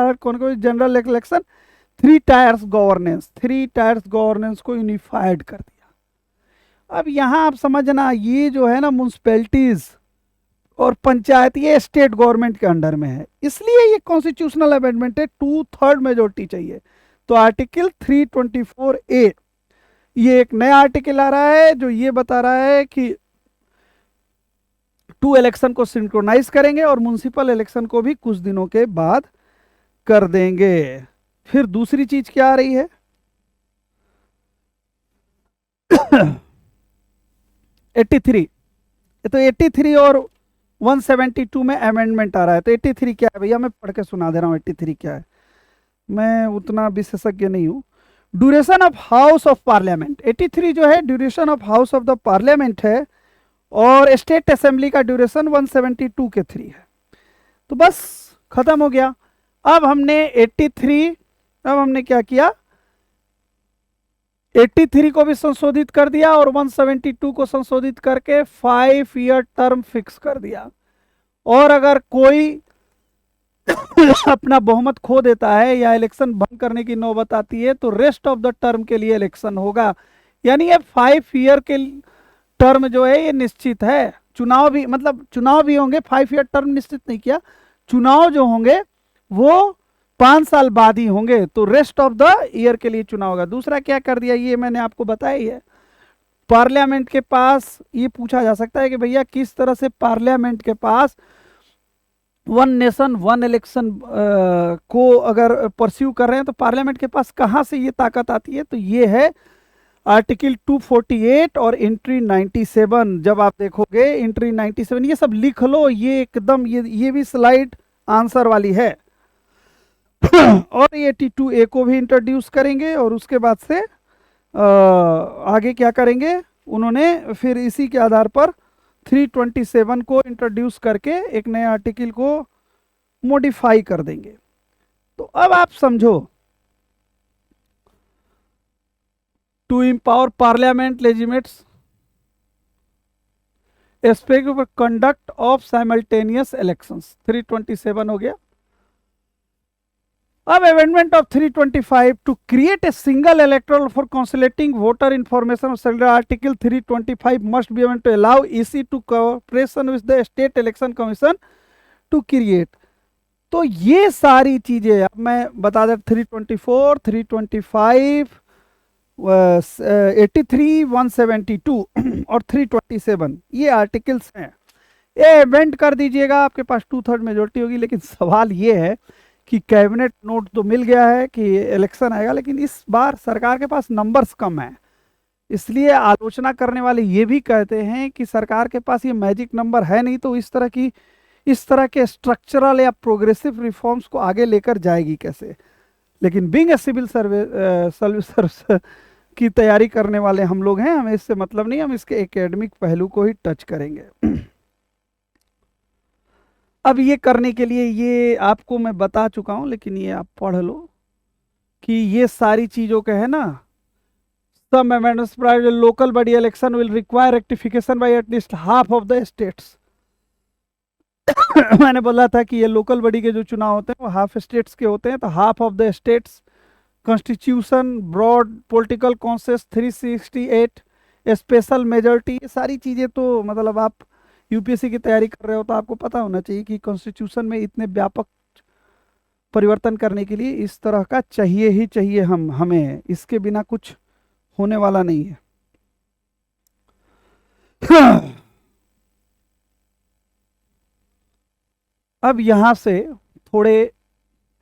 A: general election 3 tiers governance, 3 tiers governance को यूनिफाइड कर दिया। अब यहां आप समझना, ये जो है ना म्युनिसिपैलिटीज और पंचायत, ये स्टेट गवर्नमेंट के अंडर में है, इसलिए ये कॉन्स्टिट्यूशनल अमेंडमेंट है, 2/3 मेजोरिटी चाहिए। तो आर्टिकल 324A, ये एक नया आर्टिकल आ रहा है जो ये बता रहा है कि 2 इलेक्शन को सिंक्रोनाइज करेंगे और म्युनिसिपल इलेक्शन को भी कुछ दिनों के बाद कर देंगे। फिर दूसरी चीज क्या आ रही है? 83, तो 83 और 172 में अमेंडमेंट आ रहा है। तो 83 क्या है भैया? मैं पढ़ के सुना दे रहा हूँ 83 क्या है, मैं उतना विशेषज्ञ नहीं हूँ। Duration of House of parliament, 83 जो है duration of House of the parliament है, और स्टेट असेंबली का ड्यूरेशन 172 के 3 है। तो बस खत्म हो गया। अब हमने 83, अब हमने क्या किया? 83 को भी संशोधित कर दिया और 172 को संशोधित करके 5 ईयर टर्म फिक्स कर दिया। और अगर कोई अपना बहुमत खो देता है या इलेक्शन भंग करने की नौबत आती है तो रेस्ट ऑफ द टर्म के लिए इलेक्शन होगा। यानी ये 5 ईयर के टर्म जो है ये निश्चित है। चुनाव भी, मतलब चुनाव भी होंगे, 5 ईयर टर्म निश्चित नहीं किया, चुनाव जो होंगे वो 5 साल बाद ही होंगे, तो रेस्ट ऑफ द ईयर के लिए चुनाव होगा। दूसरा क्या कर दिया, ये मैंने आपको बताया ही है, पार्लियामेंट के पास ये पूछा जा सकता है कि भैया किस तरह से पार्लियामेंट के पास 1 नेशन 1 इलेक्शन को अगर परस्यू कर रहे हैं तो पार्लियामेंट के पास कहाँ से ये ताकत आती है? तो ये है आर्टिकल 248 और एंट्री 97। जब आप देखोगे एंट्री 97, ये सब लिख लो, ये एकदम ये भी स्लाइड आंसर वाली है। और 82A को भी इंट्रोड्यूस करेंगे और उसके बाद से आगे क्या करेंगे? उन्होंने फिर इसी के आधार पर 327 को इंट्रोड्यूस करके एक नए आर्टिकल को मॉडिफाई कर देंगे। तो अब आप समझो, to empower parliament legislates aspect of conduct of simultaneous elections, 327 हो गया। अब amendment of 325 to create a single electoral for consolidating voter information, article 325 must be able to allow EC to cooperation with the state election commission to create. तो ये सारी चीजें अब मैं बता दें, 324, 325, 83, 172 और 327 ये आर्टिकल्स हैं। ये अमेंड कर दीजिएगा, आपके पास 2/3 मेजोरिटी होगी। लेकिन सवाल ये है कि कैबिनेट नोट तो मिल गया है कि इलेक्शन आएगा, लेकिन इस बार सरकार के पास नंबर्स कम है, इसलिए आलोचना करने वाले ये भी कहते हैं कि सरकार के पास ये मैजिक नंबर है नहीं, तो इस तरह के स्ट्रक्चरल या प्रोग्रेसिव रिफॉर्म्स को आगे लेकर जाएगी कैसे। लेकिन बीइंग ए सिविल सर्विस की तैयारी करने वाले हम लोग हैं, हमें इससे मतलब नहीं, हम इसके एकेडमिक पहलू को ही टच करेंगे। अब ये करने के लिए ये आपको मैं बता चुका हूं, लेकिन ये आप पढ़ लो कि ये सारी चीजों के है ना, some amendments local body election will require rectification by at least half of the states. मैंने बोला था कि ये लोकल बॉडी के जो चुनाव होते हैं वो हाफ स्टेट्स के होते हैं, तो half of the states, constitution, broad political consensus 368, special majority, ये सारी चीजें तो मतलब आप यूपीएससी की तैयारी कर रहे हो तो आपको पता होना चाहिए कि कॉन्स्टिट्यूशन में इतने व्यापक परिवर्तन करने के लिए इस तरह का चाहिए ही चाहिए, हमें इसके बिना कुछ होने वाला नहीं है। अब यहां से थोड़े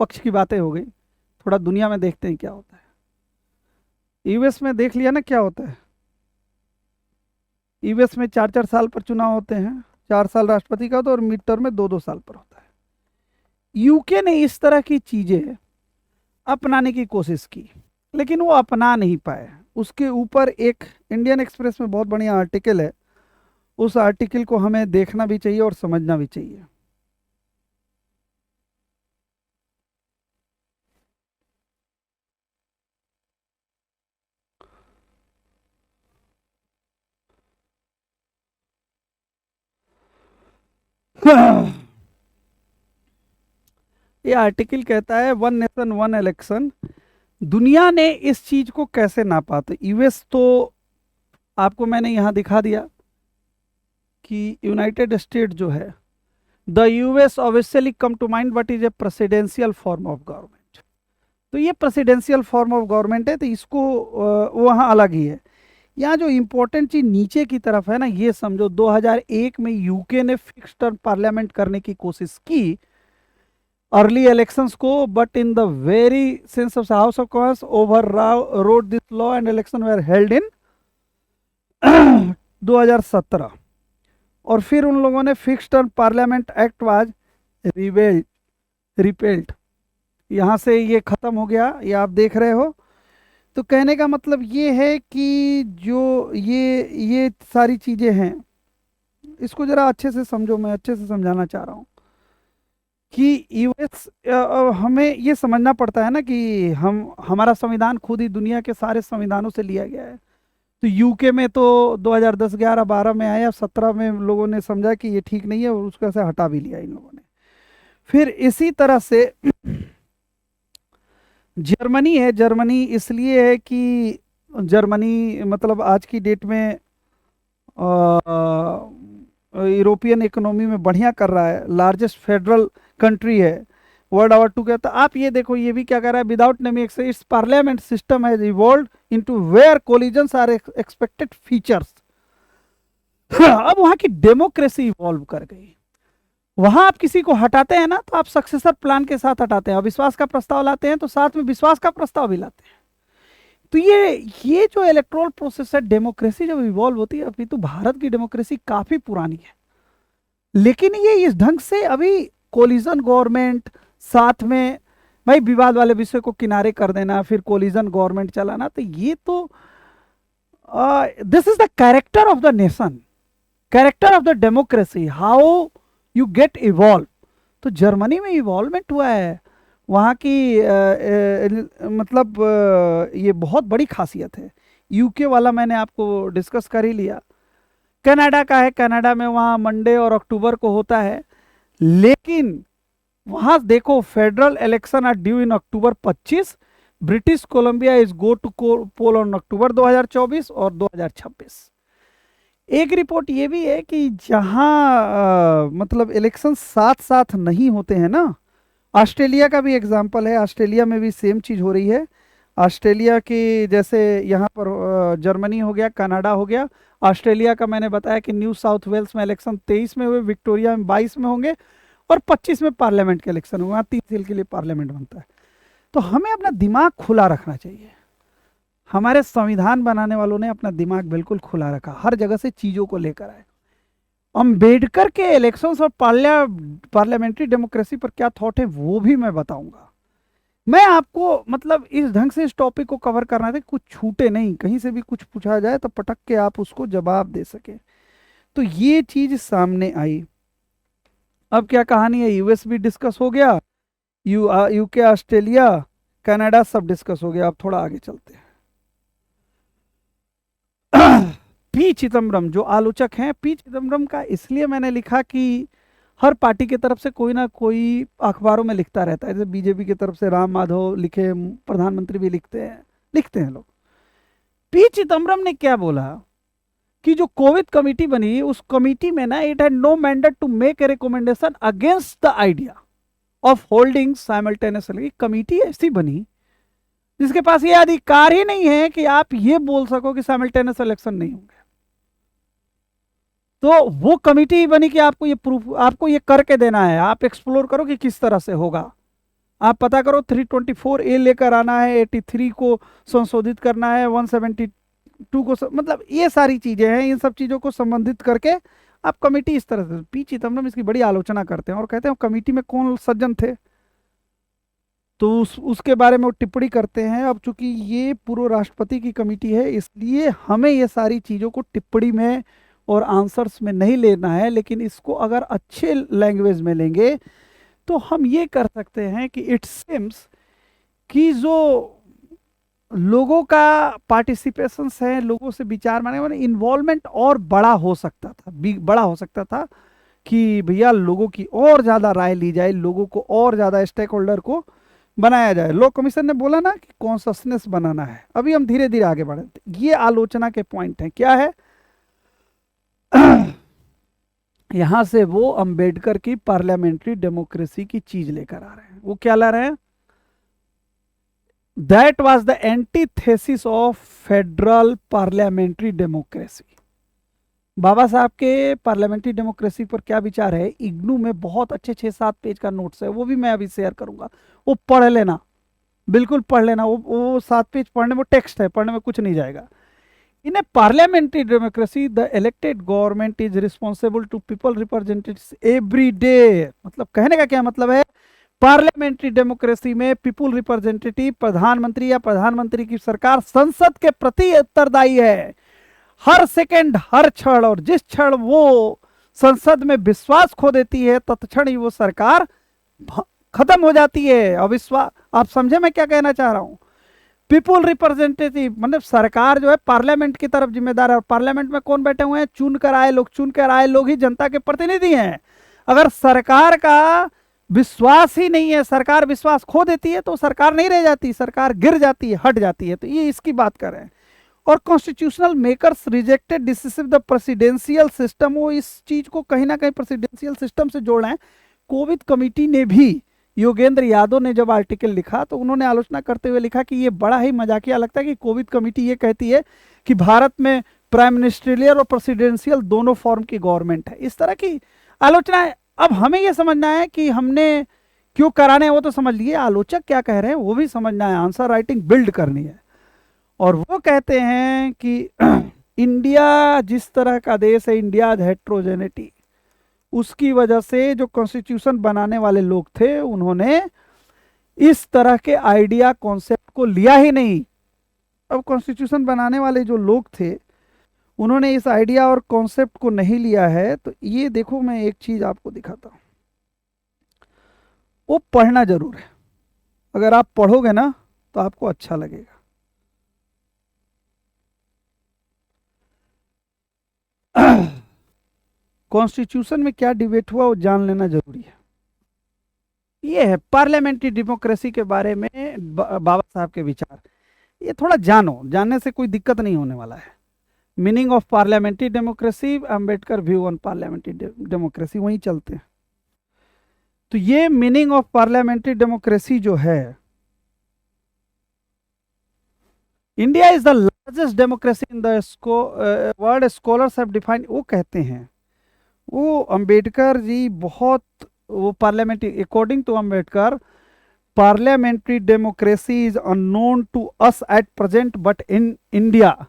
A: पक्ष की बातें हो गई, थोड़ा दुनिया में देखते हैं क्या होता है। यूएस में देख लिया ना क्या होता है, यूएस में 4-4 साल पर चुनाव होते हैं, 4 साल राष्ट्रपति का होता है और मिड टर्म में 2-2 साल पर होता है। यूके ने इस तरह की चीजें अपनाने की कोशिश की, लेकिन वो अपना नहीं पाए। उसके ऊपर एक इंडियन एक्सप्रेस में बहुत बढ़िया आर्टिकल है, उस आर्टिकल को हमें देखना भी चाहिए और समझना भी चाहिए। ये आर्टिकल कहता है वन नेशन वन इलेक्शन। दुनिया ने इस चीज को कैसे नापा? तो यूएस तो आपको मैंने यहां दिखा दिया कि यूनाइटेड स्टेट जो है, the US obviously come to mind but is a presidential form of government. तो ये प्रेसिडेंशियल फॉर्म ऑफ गवर्नमेंट है, तो इसको वहाँ अलग ही है। यहाँ जो इम्पोर्टेंट चीज नीचे की तरफ है ना, ये समझो 2001 में यूके ने फिक्स टर्म पार्लियामेंट करने की कोशिश की अर्ली इलेक्शंस को, but in the very sense of House of Commons overrode this law and election were held in 2017। और फिर उन लोगों ने fix term parliament act was repealed. यहां से ये खत्म हो गया, ये आप देख रहे हो। तो कहने का मतलब ये है कि जो ये सारी चीजें हैं, इसको जरा अच्छे से समझो, मैं अच्छे से समझाना चाह रहा हूँ कि यूएस, हमें ये समझना पड़ता है ना कि हमारा संविधान खुद ही दुनिया के सारे संविधानों से लिया गया है। तो यूके में तो 2010, 11, 12 में आया, 17 में लोगों ने समझा कि ये ठीक नहीं है और उसको ऐसे हटा भी लिया इन लोगों ने। फिर इसी तरह से जर्मनी है। जर्मनी इसलिए है कि जर्मनी मतलब आज की डेट में यूरोपियन इकोनॉमी में बढ़िया कर रहा है, लार्जेस्ट फेडरल कंट्री है, वर्ल्ड ओवर 2 कहता। आप ये देखो, ये भी क्या कर रहा है, without naming its parliament system has evolved into where collisions are expected features. अब वहां की डेमोक्रेसी इवॉल्व कर गई। वहां आप किसी को हटाते हैं ना, तो आप सक्सेसर प्लान के साथ हटाते हैं। अविश्वास का प्रस्ताव लाते हैं तो साथ में विश्वास का प्रस्ताव भी लाते हैं। तो ये जो इलेक्टोरल प्रोसेस है, डेमोक्रेसी जब इवॉल्व होती है, अभी तो भारत की डेमोक्रेसी काफी पुरानी है, लेकिन ये इस ढंग से अभी कोलिजन गवर्नमेंट साथ में, भाई विवाद वाले विषय को किनारे कर देना, फिर कोलिजन गवर्नमेंट चलाना, तो ये तो this is the character of the nation, character of the democracy, how you get evolve. तो जर्मनी में इवॉल्वमेंट हुआ है, वहाँ की मतलब ये बहुत बड़ी खासियत है। यूके वाला मैंने आपको डिस्कस कर ही लिया। कनाडा का है, कनाडा में वहाँ मंडे और अक्टूबर को होता है, लेकिन वहाँ देखो federal election are due in October 25, British Columbia is go to poll on October 2024 और 2026। एक रिपोर्ट ये भी है कि जहाँ मतलब इलेक्शन साथ साथ नहीं होते हैं ना, ऑस्ट्रेलिया का भी एग्जांपल है, ऑस्ट्रेलिया में भी सेम चीज़ हो रही है। ऑस्ट्रेलिया की जैसे यहाँ पर जर्मनी हो गया, कनाडा हो गया, ऑस्ट्रेलिया का मैंने बताया कि न्यू साउथ वेल्स में इलेक्शन 23 में हुए, विक्टोरिया में 22 में होंगे और 25 में पार्लियामेंट के इलेक्शन हुए। वहाँ 3 साल के लिए पार्लियामेंट बनता है। तो हमें अपना दिमाग खुला रखना चाहिए। हमारे संविधान बनाने वालों ने अपना दिमाग बिल्कुल खुला रखा, हर जगह से चीज़ों को लेकर आए। अम्बेडकर के इलेक्शंस और पार्लियामेंट्री डेमोक्रेसी पर क्या थॉट है वो भी मैं बताऊंगा। मैं आपको मतलब इस ढंग से इस टॉपिक को कवर करना था, कुछ छूटे नहीं, कहीं से भी कुछ पूछा जाए तो पटक के आप उसको जवाब दे सके। तो ये चीज सामने आई। अब क्या कहानी है, यूएस भी डिस्कस हो गया, यूके, ऑस्ट्रेलिया, कनाडा सब डिस्कस हो गया। अब थोड़ा आगे चलते हैं। पी चिदम्बरम जो आलोचक हैं, पी चिदम्बरम का इसलिए मैंने लिखा कि हर पार्टी की तरफ से कोई ना कोई अखबारों में लिखता रहता है। जैसे बीजेपी की तरफ से राम माधव लिखे, प्रधानमंत्री भी लिखते हैं लोग। पी चिदम्बरम ने क्या बोला कि जो कोविड कमेटी बनी, उस कमेटी में ना, it had no mandate to make a recommendation against the idea of holding simultaneously. Committee ऐसी बनी जिसके पास ये अधिकार ही नहीं है कि आप ये बोल सको कि साइमल्टेनियस इलेक्शन नहीं होंगे। तो वो कमेटी बनी कि आपको ये प्रूफ, आपको ये करके देना है, आप एक्सप्लोर करो कि किस तरह से होगा, आप पता करो, 324A लेकर आना है, 83 को संशोधित करना है, 172 को मतलब ये सारी चीजें हैं। इन सब चीजों को संबंधित करके आप कमेटी इस तरह से, पी चिदम्बरम इसकी बड़ी आलोचना करते हैं और कहते हैं कमेटी में कौन सज्जन थे, तो उसके बारे में वो टिप्पणी करते हैं। अब चूंकि ये पूर्व राष्ट्रपति की कमेटी है, इसलिए हमें ये सारी चीज़ों को टिप्पणी में और आंसर्स में नहीं लेना है, लेकिन इसको अगर अच्छे लैंग्वेज में लेंगे तो हम ये कर सकते हैं कि इट सिम्स कि जो लोगों का पार्टिसिपेशन है, लोगों से विचार माने इन्वॉल्वमेंट और बड़ा हो सकता था, बड़ा हो सकता था कि भैया लोगों की और ज़्यादा राय ली जाए, लोगों को और ज़्यादा स्टेक होल्डर को बनाया जाए। लॉ कमीशन ने बोला ना कि कॉन्शसनेस बनाना है। अभी हम धीरे धीरे आगे बढ़े, ये आलोचना के पॉइंट हैं। क्या है यहां से वो अंबेडकर की पार्लियामेंट्री डेमोक्रेसी की चीज लेकर आ रहे हैं। वो क्या ला रहे हैं? That was the antithesis of federal parliamentary democracy. Baba Saheb के पार्लियामेंट्री डेमोक्रेसी पर क्या विचार है, इग्नू में बहुत अच्छे 6-7 पेज का नोट्स है, वो भी मैं अभी शेयर करूंगा, वो पढ़ लेना, बिल्कुल पढ़ लेना। वो 7 पेज पढ़ने में टेक्स्ट है, पढ़ने में कुछ नहीं जाएगा। In a parliamentary democracy the elected government is responsible to people representatives every day. मतलब कहने का क्या मतलब है, पार्लियामेंट्री डेमोक्रेसी में पीपुल रिप्रेजेंटेटिव, प्रधानमंत्री या प्रधानमंत्री की सरकार संसद के प्रति उत्तरदायी है हर सेकंड, हर क्षण। और जिस क्षण वो संसद में विश्वास खो देती है, तत्क्षण ही वो सरकार खत्म हो जाती है। अविश्वास, आप समझे मैं क्या कहना चाह रहा हूं? पीपुल रिप्रेजेंटेटिव मतलब सरकार जो है पार्लियामेंट की तरफ जिम्मेदार है। और पार्लियामेंट में कौन बैठे हुए हैं? चुनकर आए लोग ही जनता के प्रतिनिधि हैं। अगर सरकार का विश्वास ही नहीं है, सरकार विश्वास खो देती है, तो सरकार नहीं रह जाती, सरकार गिर जाती है, हट जाती है। तो ये इसकी बात कर रहे हैं। और constitutional makers rejected decisive the presidential system, वो इस चीज को कहीं ना कहीं प्रेसिडेंशियल सिस्टम से जोड़ रहे हैं। कोविद कमेटी ने भी, योगेंद्र यादव ने जब आर्टिकल लिखा तो उन्होंने आलोचना करते हुए लिखा कि ये बड़ा ही मजाकिया लगता है कि कोविद कमेटी ये कहती है कि भारत में प्राइम मिनिस्ट्रियल और प्रेसिडेंशियल दोनों फॉर्म की गवर्नमेंट है। इस तरह की आलोचना है। अब हमें यह समझना है कि हमने क्यों कराने, वो तो समझ लिए, आलोचक क्या कह रहे हैं वो भी समझना है, आंसर राइटिंग बिल्ड करनी है। और वो कहते हैं कि इंडिया जिस तरह का देश है, इंडिया हेट्रोजेनिटी, उसकी वजह से जो कॉन्स्टिट्यूशन बनाने वाले लोग थे उन्होंने इस तरह के आइडिया कॉन्सेप्ट को लिया ही नहीं। अब कॉन्स्टिट्यूशन बनाने वाले जो लोग थे उन्होंने इस आइडिया और कॉन्सेप्ट को नहीं लिया है। तो ये देखो, मैं एक चीज आपको दिखाता हूं, वो पढ़ना जरूर है। अगर आप पढ़ोगे ना तो आपको अच्छा लगेगा। कॉन्स्टिट्यूशन में क्या डिबेट हुआ वो जान लेना जरूरी है। ये है पार्लियामेंट्री डेमोक्रेसी के बारे में बाबा साहब के विचार। ये थोड़ा जानो, जानने से कोई दिक्कत नहीं होने वाला है। Meaning of parliamentary democracy, Ambedkar view on parliamentary democracy, वहीं चलते हैं। तो ये मीनिंग ऑफ पार्लियामेंट्री डेमोक्रेसी जो है, India is the largest democracy in the world, scholars have defined. वो कहते हैं, वो अंबेडकर जी बहुत, वो parliamentary, according to Ambedkar, parliamentary democracy is unknown to us at present, but in India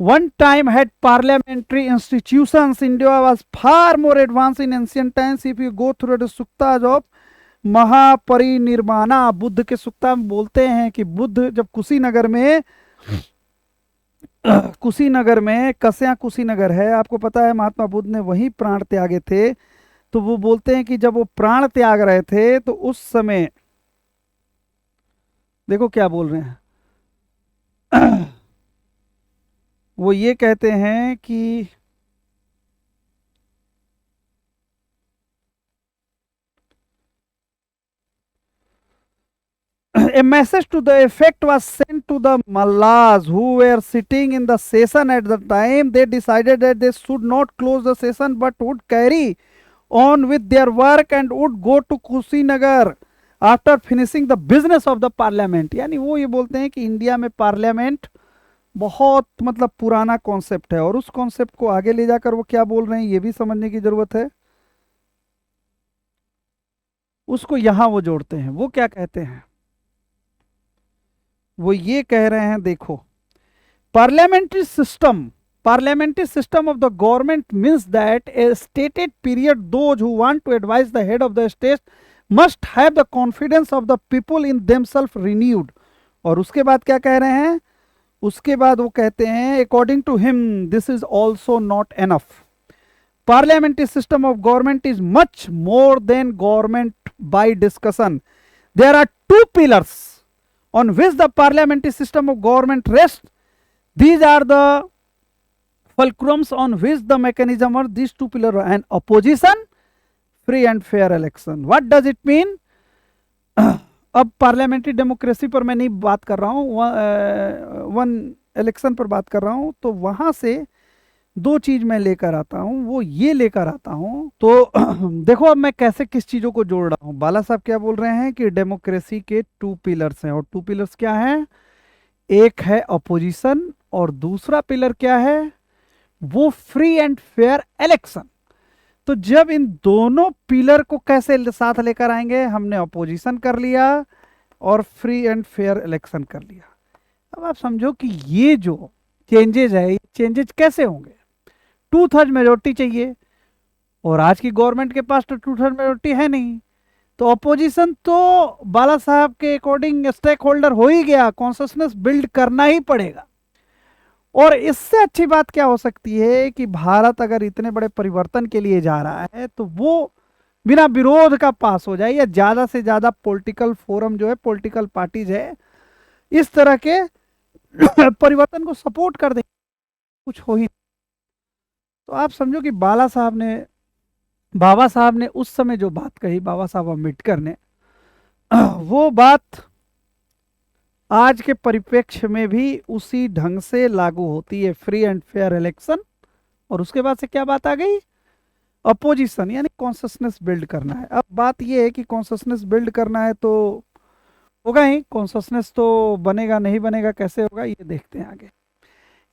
A: one time had parliamentary institutions. India was far more advanced in ancient times. If you go through the suktas of Mahaparinirvana, Buddha के सुक्ता में बोलते हैं कि बुद्ध जब कुशीनगर में कस्या कुशीनगर है, आपको पता है महात्मा बुद्ध ने वहीं प्राण त्यागे थे। तो वो बोलते हैं कि जब वो प्राण त्याग रहे थे तो उस समय, देखो क्या बोल रहे हैं वो ये कहते हैं कि a message to the effect was sent to the Mallas who were sitting in the session at the time. They decided that they should not close the session but would carry on with their work and would go to Kushinagar after finishing the business of the parliament. यानी वो ये बोलते हैं कि India में parliament बहुत मतलब पुराना कॉन्सेप्ट है, और उस कॉन्सेप्ट को आगे ले जाकर वो क्या बोल रहे हैं ये भी समझने की जरूरत है। उसको यहां वो जोड़ते हैं। वो क्या कहते हैं, वो ये कह रहे हैं, देखो parliamentary system parliamentary system of the government means that a stated period those who want to advise the head of the state must have the confidence of the people in themselves renewed. और उसके बाद क्या कह रहे हैं, उसके बाद वो कहते हैं according to him this is also not enough. Parliamentary system of government is much more than government by discussion. There are two pillars on which the parliamentary system of government rests. These are the fulcrums on which the mechanism are. These two pillars are an opposition, free and fair election. What does it mean? अब parliamentary democracy पर मैं नहीं बात कर रहा हूँ, one election पर बात कर रहा हूँ. तो वहां से दो चीज मैं लेकर आता हूँ, वो ये लेकर आता हूँ. तो देखो अब मैं कैसे किस चीजों को जोड़ रहा हूँ. बाला साहब क्या बोल रहे हैं कि डेमोक्रेसी के टू पिलर्स हैं, और टू पिलर्स क्या हैं? एक है अपोजिशन और दूसरा पिलर क्या है? वो फ्री एंड फेयर इलेक्शन. तो जब इन दोनों पिलर को कैसे साथ लेकर आएंगे? हमने अपोजिशन कर लिया और फ्री एंड फेयर इलेक्शन कर लिया. अब आप समझो कि ये जो चेंजेज है, ये चेंजेज कैसे होंगे? 2/3 मेजोरिटी चाहिए और आज की गवर्नमेंट के पास तो 2/3 मेजोरिटी है नहीं. तो अपोजिशन तो बाला साहब के अकॉर्डिंग स्टेक होल्डर हो ही गया, कॉन्सियसनेस बिल्ड करना ही पड़ेगा. और इससे अच्छी बात क्या हो सकती है कि भारत अगर इतने बड़े परिवर्तन के लिए जा रहा है तो वो बिना विरोध का पास हो जाए, या ज्यादा से ज्यादा पॉलिटिकल फोरम जो है, पॉलिटिकल पार्टीज है, इस तरह के परिवर्तन को सपोर्ट कर दे, कुछ हो ही. तो आप समझो कि बाबा साहब ने उस समय जो बात कही, बाबा साहब अम्बेडकर ने, वो बात आज के परिप्रेक्ष्य में भी उसी ढंग से लागू होती है. फ्री एंड फेयर इलेक्शन, और उसके बाद से क्या बात आ गई? अपोजिशन, यानी कॉन्सियसनेस बिल्ड करना है. अब बात यह है कि कॉन्सियसनेस बिल्ड करना है तो होगा ही, कॉन्सियसनेस तो बनेगा नहीं बनेगा, कैसे होगा ये देखते हैं आगे.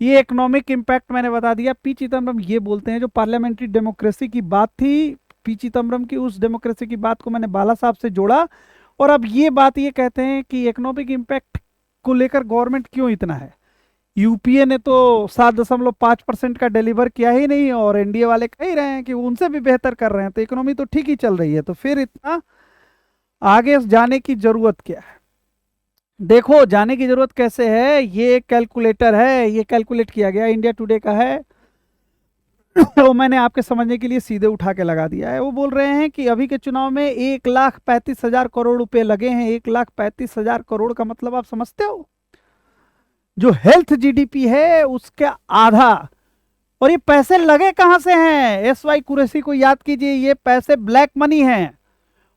A: ये इकोनॉमिक इम्पैक्ट मैंने बता दिया. पी चिदम्बरम ये बोलते हैं, जो पार्लियामेंट्री डेमोक्रेसी की बात थी पी चिदम्बरम की, उस डेमोक्रेसी की बात को मैंने बाला साहब से जोड़ा, और अब ये बात ये कहते हैं कि इकोनॉमिक इम्पैक्ट को लेकर गवर्नमेंट क्यों इतना है. यूपीए ने तो 7.5% का डिलीवर किया ही नहीं, और एनडीए वाले कह ही रहे हैं कि उनसे भी बेहतर कर रहे हैं, तो इकोनॉमी तो ठीक ही चल रही है, तो फिर इतना आगे जाने की जरूरत क्या है? देखो जाने की जरूरत कैसे है, ये कैलकुलेटर है, ये कैलकुलेट किया गया, इंडिया टुडे का है. तो मैंने आपके समझने के लिए सीधे उठा के लगा दिया है. वो बोल रहे हैं कि अभी के चुनाव में 1,35,000 करोड़ रुपए लगे हैं. 1,35,000 करोड़ का मतलब आप समझते हो? जो हेल्थ जीडीपी है उसके आधा. और ये पैसे लगे कहां से हैं? एस.वाई. कुरैशी को याद कीजिए, ये पैसे ब्लैक मनी हैं.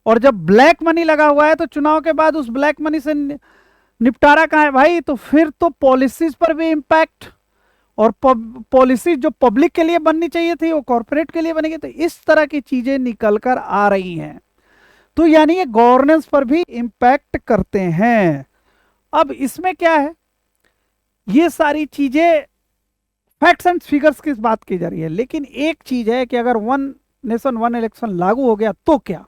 A: और जब ब्लैक मनी लगा हुआ है तो चुनाव के बाद उस ब्लैक मनी से निपटारा कहां है भाई? तो फिर तो पॉलिसीज पर भी इंपैक्ट, और पॉलिसी जो पब्लिक के लिए बननी चाहिए थी वो कॉर्पोरेट के लिए बनेगी. तो इस तरह की चीजें निकल कर आ रही हैं, तो यानी ये गवर्नेंस पर भी इंपैक्ट करते हैं. अब इसमें क्या है, ये सारी चीजें फैक्ट्स एंड फिगर्स की बात की जा रही है, लेकिन एक चीज है कि अगर वन नेशन वन इलेक्शन लागू हो गया तो क्या?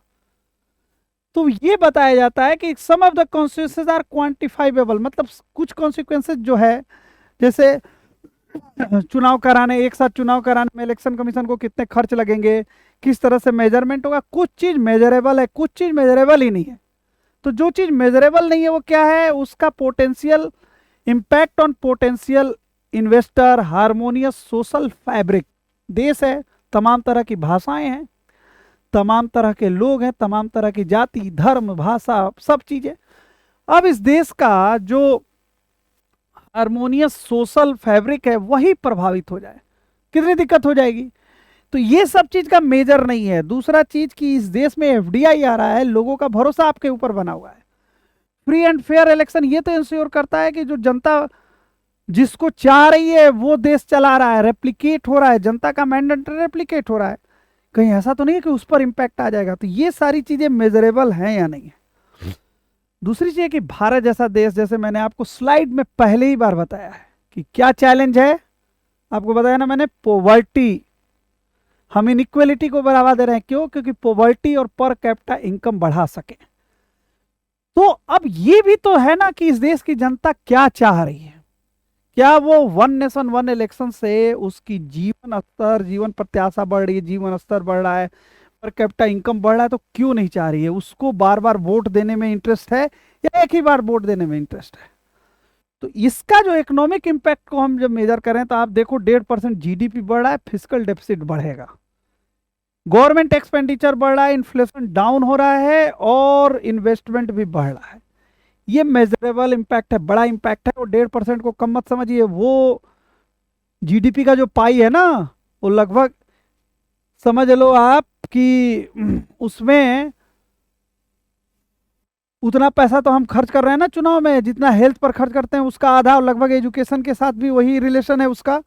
A: तो ये बताया जाता है कि some of the consequences are quantifiable. मतलब कुछ कॉन्सिक्वेंसेज जो है, जैसे चुनाव कराने, एक साथ चुनाव कराने में इलेक्शन कमीशन को कितने खर्च लगेंगे, किस तरह से मेजरमेंट होगा, कुछ चीज मेजरेबल है, कुछ चीज मेजरेबल ही नहीं है. तो जो चीज मेजरेबल नहीं है वो क्या है? उसका potential impact on potential investor, harmonious social fabric. देश है, तमाम तरह की भाषाएं हैं, तमाम तरह के लोग हैं, तमाम तरह की जाति, धर्म, भाषा, सब चीजें. अब इस देश का जो हार्मोनियस सोशल फैब्रिक है वही प्रभावित हो जाए, कितनी दिक्कत हो जाएगी. तो ये सब चीज का मेजर नहीं है. दूसरा चीज कि इस देश में एफडीआई आ रहा है, लोगों का भरोसा आपके ऊपर बना हुआ है. फ्री एंड फेयर इलेक्शन ये तो इंश्योर करता है कि जो जनता जिसको चाह रही है वो देश चला रहा है, रेप्लिकेट हो रहा है, जनता का मैंडेट रेप्लिकेट हो रहा है. कहीं ऐसा तो नहीं है कि उस पर इंपैक्ट आ जाएगा. तो ये सारी चीजें मेजरेबल हैं या नहीं है. दूसरी चीज कि भारत जैसा देश, जैसे मैंने आपको स्लाइड में पहले ही बार बताया है कि क्या चैलेंज है, आपको बताया ना मैंने, पॉवर्टी. हम इनइक्वालिटी को बढ़ावा दे रहे हैं, क्यों? क्योंकि पॉवर्टी और पर कैपिटा इनकम बढ़ा सके. तो अब ये भी तो है ना कि इस देश की जनता क्या चाह रही है, क्या वो वन नेशन वन इलेक्शन से उसकी जीवन स्तर, जीवन प्रत्याशा बढ़ रही है, जीवन स्तर बढ़ रहा है, पर कैपिटा इनकम बढ़ रहा है, तो क्यों नहीं चाह रही है? उसको बार बार वोट देने में इंटरेस्ट है या एक ही बार वोट देने में इंटरेस्ट है? तो इसका जो इकोनॉमिक इम्पैक्ट को हम जब मेजर करें तो आप देखो 1.5% जीडीपी बढ़ रहा है, फिजिकल डेफिसिट बढ़ेगा, गवर्नमेंट एक्सपेंडिचर बढ़ रहा है, इन्फ्लेशन डाउन हो रहा है और इन्वेस्टमेंट भी बढ़ रहा है। ये मेजरेबल इम्पैक्ट है, बड़ा इम्पैक्ट है। और 1.5% को कम मत समझिए, वो जीडीपी का जो पाई है ना, वो लगभग समझ लो आप कि उसमें उतना पैसा तो हम खर्च कर रहे हैं ना चुनाव में, जितना हेल्थ पर खर्च करते हैं उसका आधा, और लगभग एजुकेशन के साथ भी वही रिलेशन है उसका।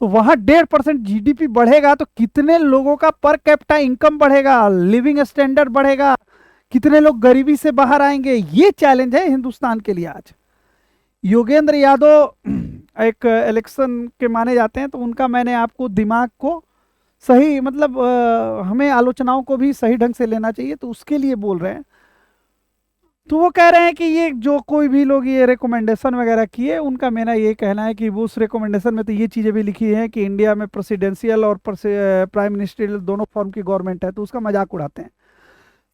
A: तो वहां 1.5% जीडीपी बढ़ेगा तो कितने लोगों का पर कैपिटा इनकम बढ़ेगा, लिविंग स्टैंडर्ड बढ़ेगा, कितने लोग गरीबी से बाहर आएंगे? ये चैलेंज है हिंदुस्तान के लिए आज। योगेंद्र यादव एक इलेक्शन के माने जाते हैं, तो उनका मैंने आपको दिमाग को सही, मतलब हमें आलोचनाओं को भी सही ढंग से लेना चाहिए, तो उसके लिए बोल रहे हैं। तो वो कह रहे हैं कि ये जो कोई भी लोग ये रिकमेंडेशन वगैरह किए, उनका मेरा ये कहना है कि वो उस रिकमेंडेशन में तो ये चीज़ें भी लिखी हैं कि इंडिया में प्रेसिडेंशियल और प्राइम मिनिस्ट्रियल दोनों फॉर्म की गवर्नमेंट है, तो उसका मजाक उड़ाते हैं।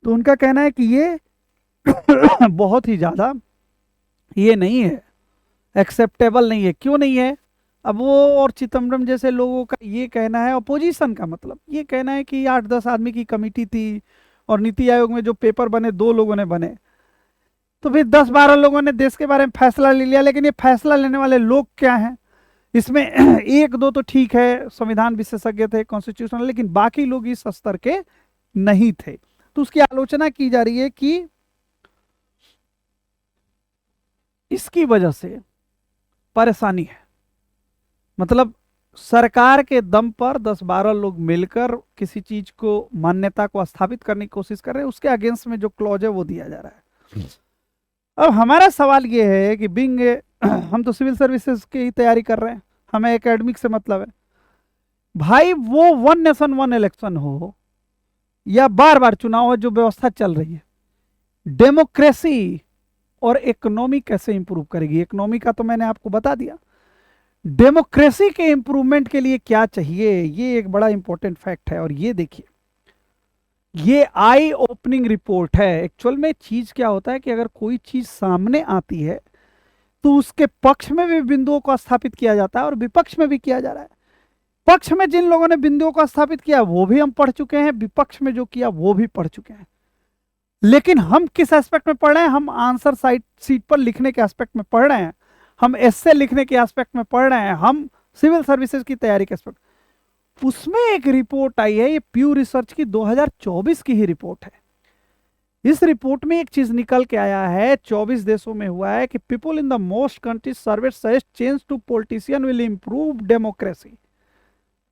A: तो उनका कहना है कि ये बहुत ही ज़्यादा ये नहीं है, एक्सेप्टेबल नहीं है। क्यों नहीं है? अब वो और चिदम्बरम जैसे लोगों का ये कहना है, अपोजिशन का मतलब ये कहना है कि 8-10 आदमी की कमेटी थी और नीति आयोग में जो पेपर बने 2 लोगों ने बने, तो फिर 10-12 लोगों ने देश के बारे में फैसला ले लिया, लेकिन ये फैसला लेने वाले लोग क्या हैं? इसमें एक दो तो ठीक है, संविधान विशेषज्ञ थे, कॉन्स्टिट्यूशनल, लेकिन बाकी लोग इस स्तर के नहीं थे। तो उसकी आलोचना की जा रही है कि इसकी वजह से परेशानी है, मतलब सरकार के दम पर 10-12 लोग मिलकर किसी चीज को, मान्यता को स्थापित करने की कोशिश कर रहे हैं, उसके अगेंस्ट में जो क्लॉज है वो दिया जा रहा है। अब हमारा सवाल ये है कि बिंग हम तो सिविल सर्विसेज की तैयारी कर रहे हैं, हमें एकेडमिक से मतलब है भाई, वो वन नेशन वन इलेक्शन हो या बार बार चुनाव हो, जो व्यवस्था चल रही है, डेमोक्रेसी और इकोनॉमी कैसे इंप्रूव करेगी? इकोनॉमी का तो मैंने आपको बता दिया, डेमोक्रेसी के इंप्रूवमेंट के लिए क्या चाहिए, ये एक बड़ा इंपॉर्टेंट फैक्ट है। और ये देखिए, ये आई ओपनिंग रिपोर्ट है। एक्चुअल में चीज क्या होता है कि अगर कोई चीज सामने आती है तो उसके पक्ष में भी बिंदुओं को स्थापित किया जाता है और विपक्ष में भी किया जा रहा है। पक्ष में जिन लोगों ने बिंदुओं को स्थापित किया वो भी हम पढ़ चुके हैं, विपक्ष में जो किया वो भी पढ़ चुके हैं। लेकिन हम किस एस्पेक्ट में पढ़ रहे हैं? हम आंसर साइट सीट पर लिखने के एस्पेक्ट में पढ़ रहे हैं, हम एस्से लिखने के एस्पेक्ट में पढ़ रहे हैं, हम सिविल सर्विसेज की तैयारी के एस्पेक्ट। उसमें एक रिपोर्ट आई है, ये प्यू रिसर्च की 2024 की ही रिपोर्ट है। इस रिपोर्ट में एक चीज निकल के आया है, 24 देशों में हुआ है कि people in the most countries survey suggest change to politician will improve democracy.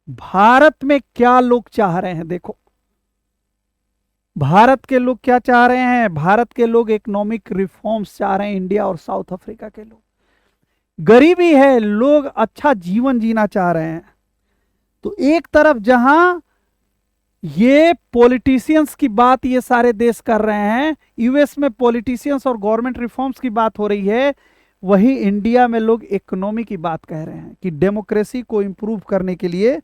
A: Bharat में क्या लोग चाह रहे हैं? देखो, भारत के लोग क्या चाह रहे हैं? भारत के लोग इकोनॉमिक रिफॉर्म्स चाह रहे हैं, इंडिया और साउथ अफ्रीका के लोग। गरीबी है, लोग अच्छा जीवन जीना चाह रहे हैं। तो एक तरफ जहां ये पॉलिटिशियंस की बात ये सारे देश कर रहे हैं, यूएस में पॉलिटिशियंस और गवर्नमेंट रिफॉर्म्स की बात हो रही है, वही इंडिया में लोग इकोनॉमी की बात कह रहे हैं कि डेमोक्रेसी को इंप्रूव करने के लिए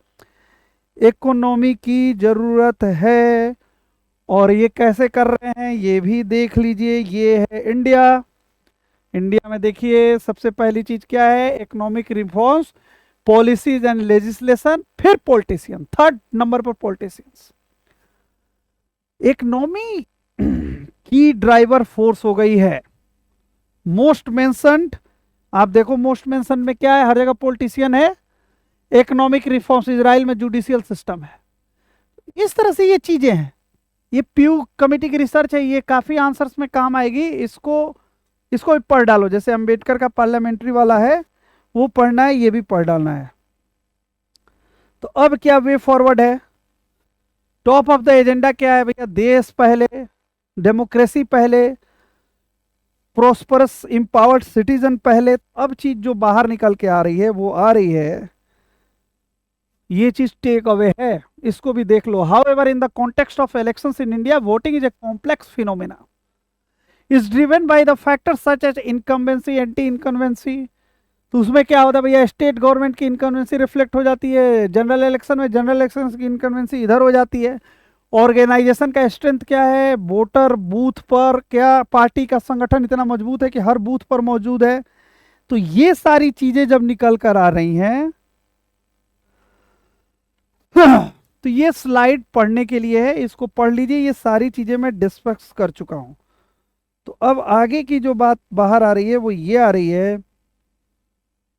A: इकोनॉमी की जरूरत है। और ये कैसे कर रहे हैं ये भी देख लीजिए। ये है इंडिया। इंडिया में देखिए सबसे पहली चीज क्या है? Economic reforms, policies and legislation, फिर पॉलिटिशियन, थर्ड नंबर पर पॉलिटिशियंस। इकोनॉमी की ड्राइवर फोर्स हो गई है। मोस्ट मेंशन्ड, आप देखो मोस्ट मेंशन में क्या है? हर जगह पॉलिटिशियन है। इकोनॉमिक रिफॉर्म्स, इजराइल में जुडिशियल सिस्टम है। इस तरह से ये चीजें हैं। ये प्यू कमेटी की रिसर्च है, ये काफी आंसर्स में काम आएगी। इसको भी पढ़ डालो, जैसे अंबेडकर का पार्लियामेंट्री वाला है वो पढ़ना है, ये भी पढ़ डालना है। तो अब क्या वे फॉरवर्ड है? टॉप ऑफ द एजेंडा क्या है भैया? देश पहले, डेमोक्रेसी पहले, प्रोस्परस इंपावर्ड सिटीजन पहले। अब चीज जो बाहर निकल के आ रही है वो आ रही है, ये चीज टेक अवे है, इसको भी देख लो। However in the context of elections in India, voting is a complex phenomena is driven by the factors such as incumbency, anti-incumbency, तो उसमें क्या होता है भैया, स्टेट गवर्नमेंट की इनकम्बेंसी रिफ्लेक्ट हो जाती है जनरल इलेक्शन में, जनरल इलेक्शन की इनकम्बेंसी इधर हो जाती है। ऑर्गेनाइजेशन का स्ट्रेंथ क्या है, वोटर बूथ पर क्या पार्टी का संगठन इतना मजबूत है कि हर बूथ पर मौजूद है। तो ये सारी चीजें जब निकल कर आ रही हैं तो ये स्लाइड पढ़ने के लिए है, इसको पढ़ लीजिए, ये सारी चीजें मैं डिस्कस कर चुका हूं। तो अब आगे की जो बात बाहर आ रही है वो ये आ रही है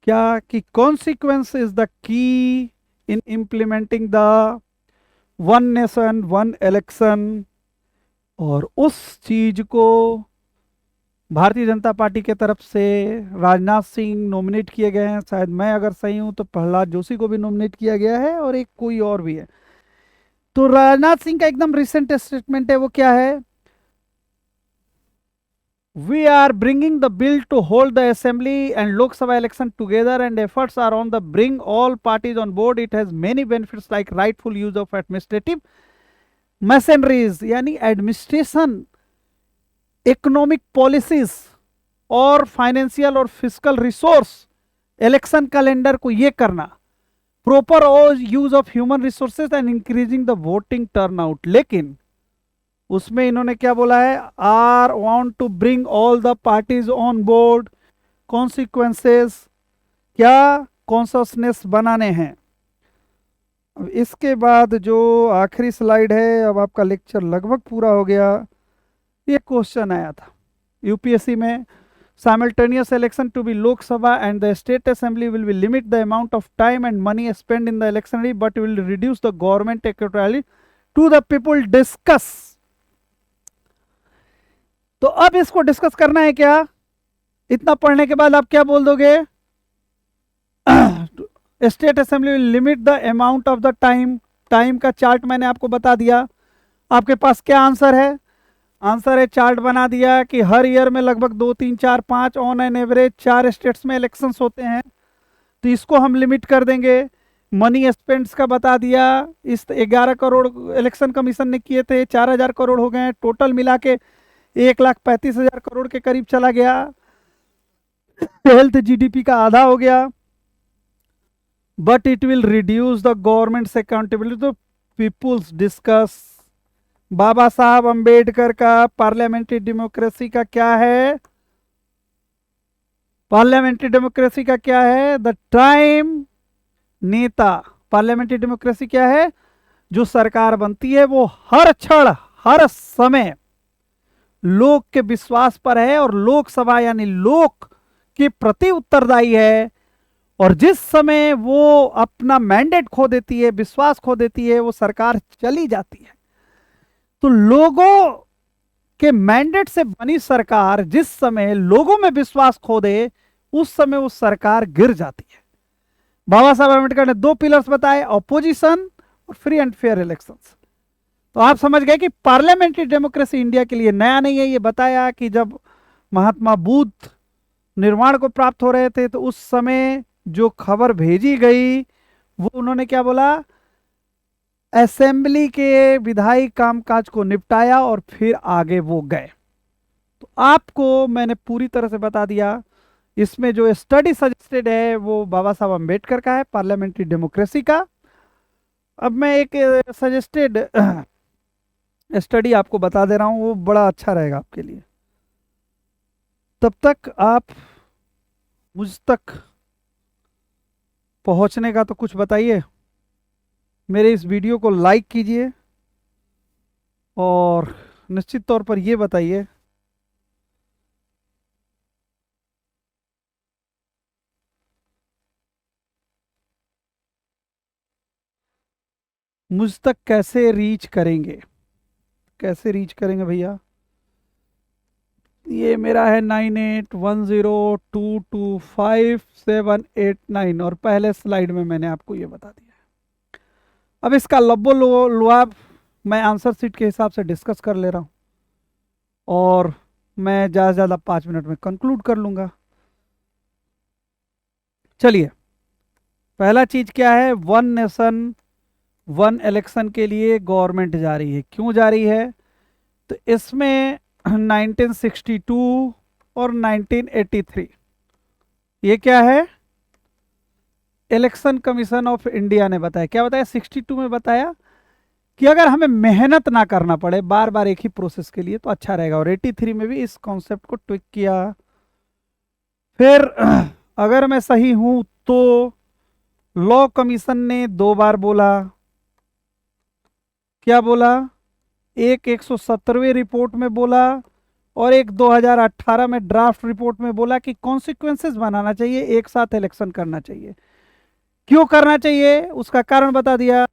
A: क्या कि consequence is the key in implementing the one nation one election. और उस चीज को भारतीय जनता पार्टी के तरफ से राजनाथ सिंह नॉमिनेट किए गए हैं, शायद मैं अगर सही हूं तो प्रहलाद जोशी को भी नॉमिनेट किया गया है और एक कोई और भी है। तो राजनाथ सिंह का एकदम रिसेंट स्टेटमेंट है, वो क्या है, we are bringing the bill to hold the assembly and Lok Sabha election together and efforts are on the bring all parties on board. It has many benefits like rightful use of administrative machineries यानी administration, economic policies और financial और physical resource, election calendar को ये करना, proper use of human resources and increasing the voting turnout. लेकिन उसमें इन्होंने क्या बोला है, are want to bring all the parties on board, consequences क्या कॉन्शसनेस बनाने हैं। अब इसके बाद जो आखिरी स्लाइड है, अब आपका लेक्चर लगभग पूरा हो गया। ये क्वेश्चन आया था यूपीएससी में, simultaneous election to be Lok Sabha and the state assembly will be limit the amount of time and money spend in the election but will reduce the government accountability to the people, discuss. तो अब इसको discuss करना है क्या, इतना पढ़ने के बाद आप क्या बोल दोगे, state assembly will limit the amount of the time, time का चार्ट मैंने आपको बता दिया। आपके पास क्या आंसर है, आंसर है चार्ट बना दिया कि हर ईयर में लगभग 2 3 4 5 ऑन एन एवरेज 4 स्टेट्स में इलेक्शंस होते हैं, तो इसको हम लिमिट कर देंगे। मनी स्पेंड्स का बता दिया, इस 11 करोड़ इलेक्शन कमीशन ने किए थे, 4000 करोड़ हो गए, टोटल मिला के 1,35,000 करोड़ के करीब चला गया। हेल्थ जीडीपी का आधा हो गया। But it will reduce the government accountability तो पीपुल्स, डिस्कस। बाबा साहब अंबेडकर का पार्लियामेंट्री डेमोक्रेसी का क्या है, पार्लियामेंट्री डेमोक्रेसी का क्या है, द टाइम नेता। पार्लियामेंट्री डेमोक्रेसी क्या है, जो सरकार बनती है वो हर क्षण हर समय लोक के विश्वास पर है और लोकसभा यानी लोक के प्रति उत्तरदायी है। और जिस समय वो अपना मैंडेट खो देती है, विश्वास खो देती है, वो सरकार चली जाती है। तो लोगों के मैंडेट से बनी सरकार जिस समय लोगों में विश्वास खो दे, उस समय वो सरकार गिर जाती है। बाबा साहब अम्बेडकर ने 2 पिलर्स बताए, ऑपोजिशन और फ्री एंड फेयर इलेक्शंस। तो आप समझ गए कि पार्लियामेंट्री डेमोक्रेसी इंडिया के लिए नया नहीं है। ये बताया कि जब महात्मा बुद्ध निर्वाण को प्राप्त हो रहे थे तो उस समय जो खबर भेजी गई वो उन्होंने क्या बोला, असेंबली के विधायी कामकाज को निपटाया और फिर आगे वो गए। तो आपको मैंने पूरी तरह से बता दिया। इसमें जो स्टडी सजेस्टेड है वो बाबा साहब अम्बेडकर का है, पार्लियामेंट्री डेमोक्रेसी का। अब मैं एक सजेस्टेड स्टडी आपको बता दे रहा हूं, वो बड़ा अच्छा रहेगा आपके लिए। तब तक आप मुझ तक पहुंचने का तो कुछ बताइए। मेरे इस वीडियो को लाइक कीजिए और निश्चित तौर पर ये बताइए मुझ तक कैसे रीच करेंगे, कैसे रीच करेंगे भैया। ये मेरा है 9810225789 और पहले स्लाइड में मैंने आपको ये बता दिया। अब इसका लब्बो लुआब मैं आंसर सीट के हिसाब से डिस्कस कर ले रहा हूँ और मैं ज़्यादा से ज़्यादा 5 मिनट में कंक्लूड कर लूँगा। चलिए, पहला चीज़ क्या है, वन नेशन वन इलेक्शन के लिए गवर्नमेंट जा रही है। क्यों जा रही है, तो इसमें 1962 और 1983 ये क्या है, इलेक्शन कमीशन ऑफ इंडिया ने बताया, क्या बताया, 62 में बताया कि अगर हमें मेहनत ना करना पड़े बार बार एक ही प्रोसेस के लिए तो अच्छा रहेगा, और 83 में भी इस कॉन्सेप्ट को ट्विक किया। फिर अगर मैं सही हूं तो लॉ कमीशन ने 2 बार बोला, क्या बोला, एक 117वें रिपोर्ट में बोला और एक 2018 में ड्राफ्ट रिपोर्ट में बोला कि कॉन्सिक्वेंसेस बनाना चाहिए, एक साथ इलेक्शन करना चाहिए। क्यों करना चाहिए उसका कारण बता दिया।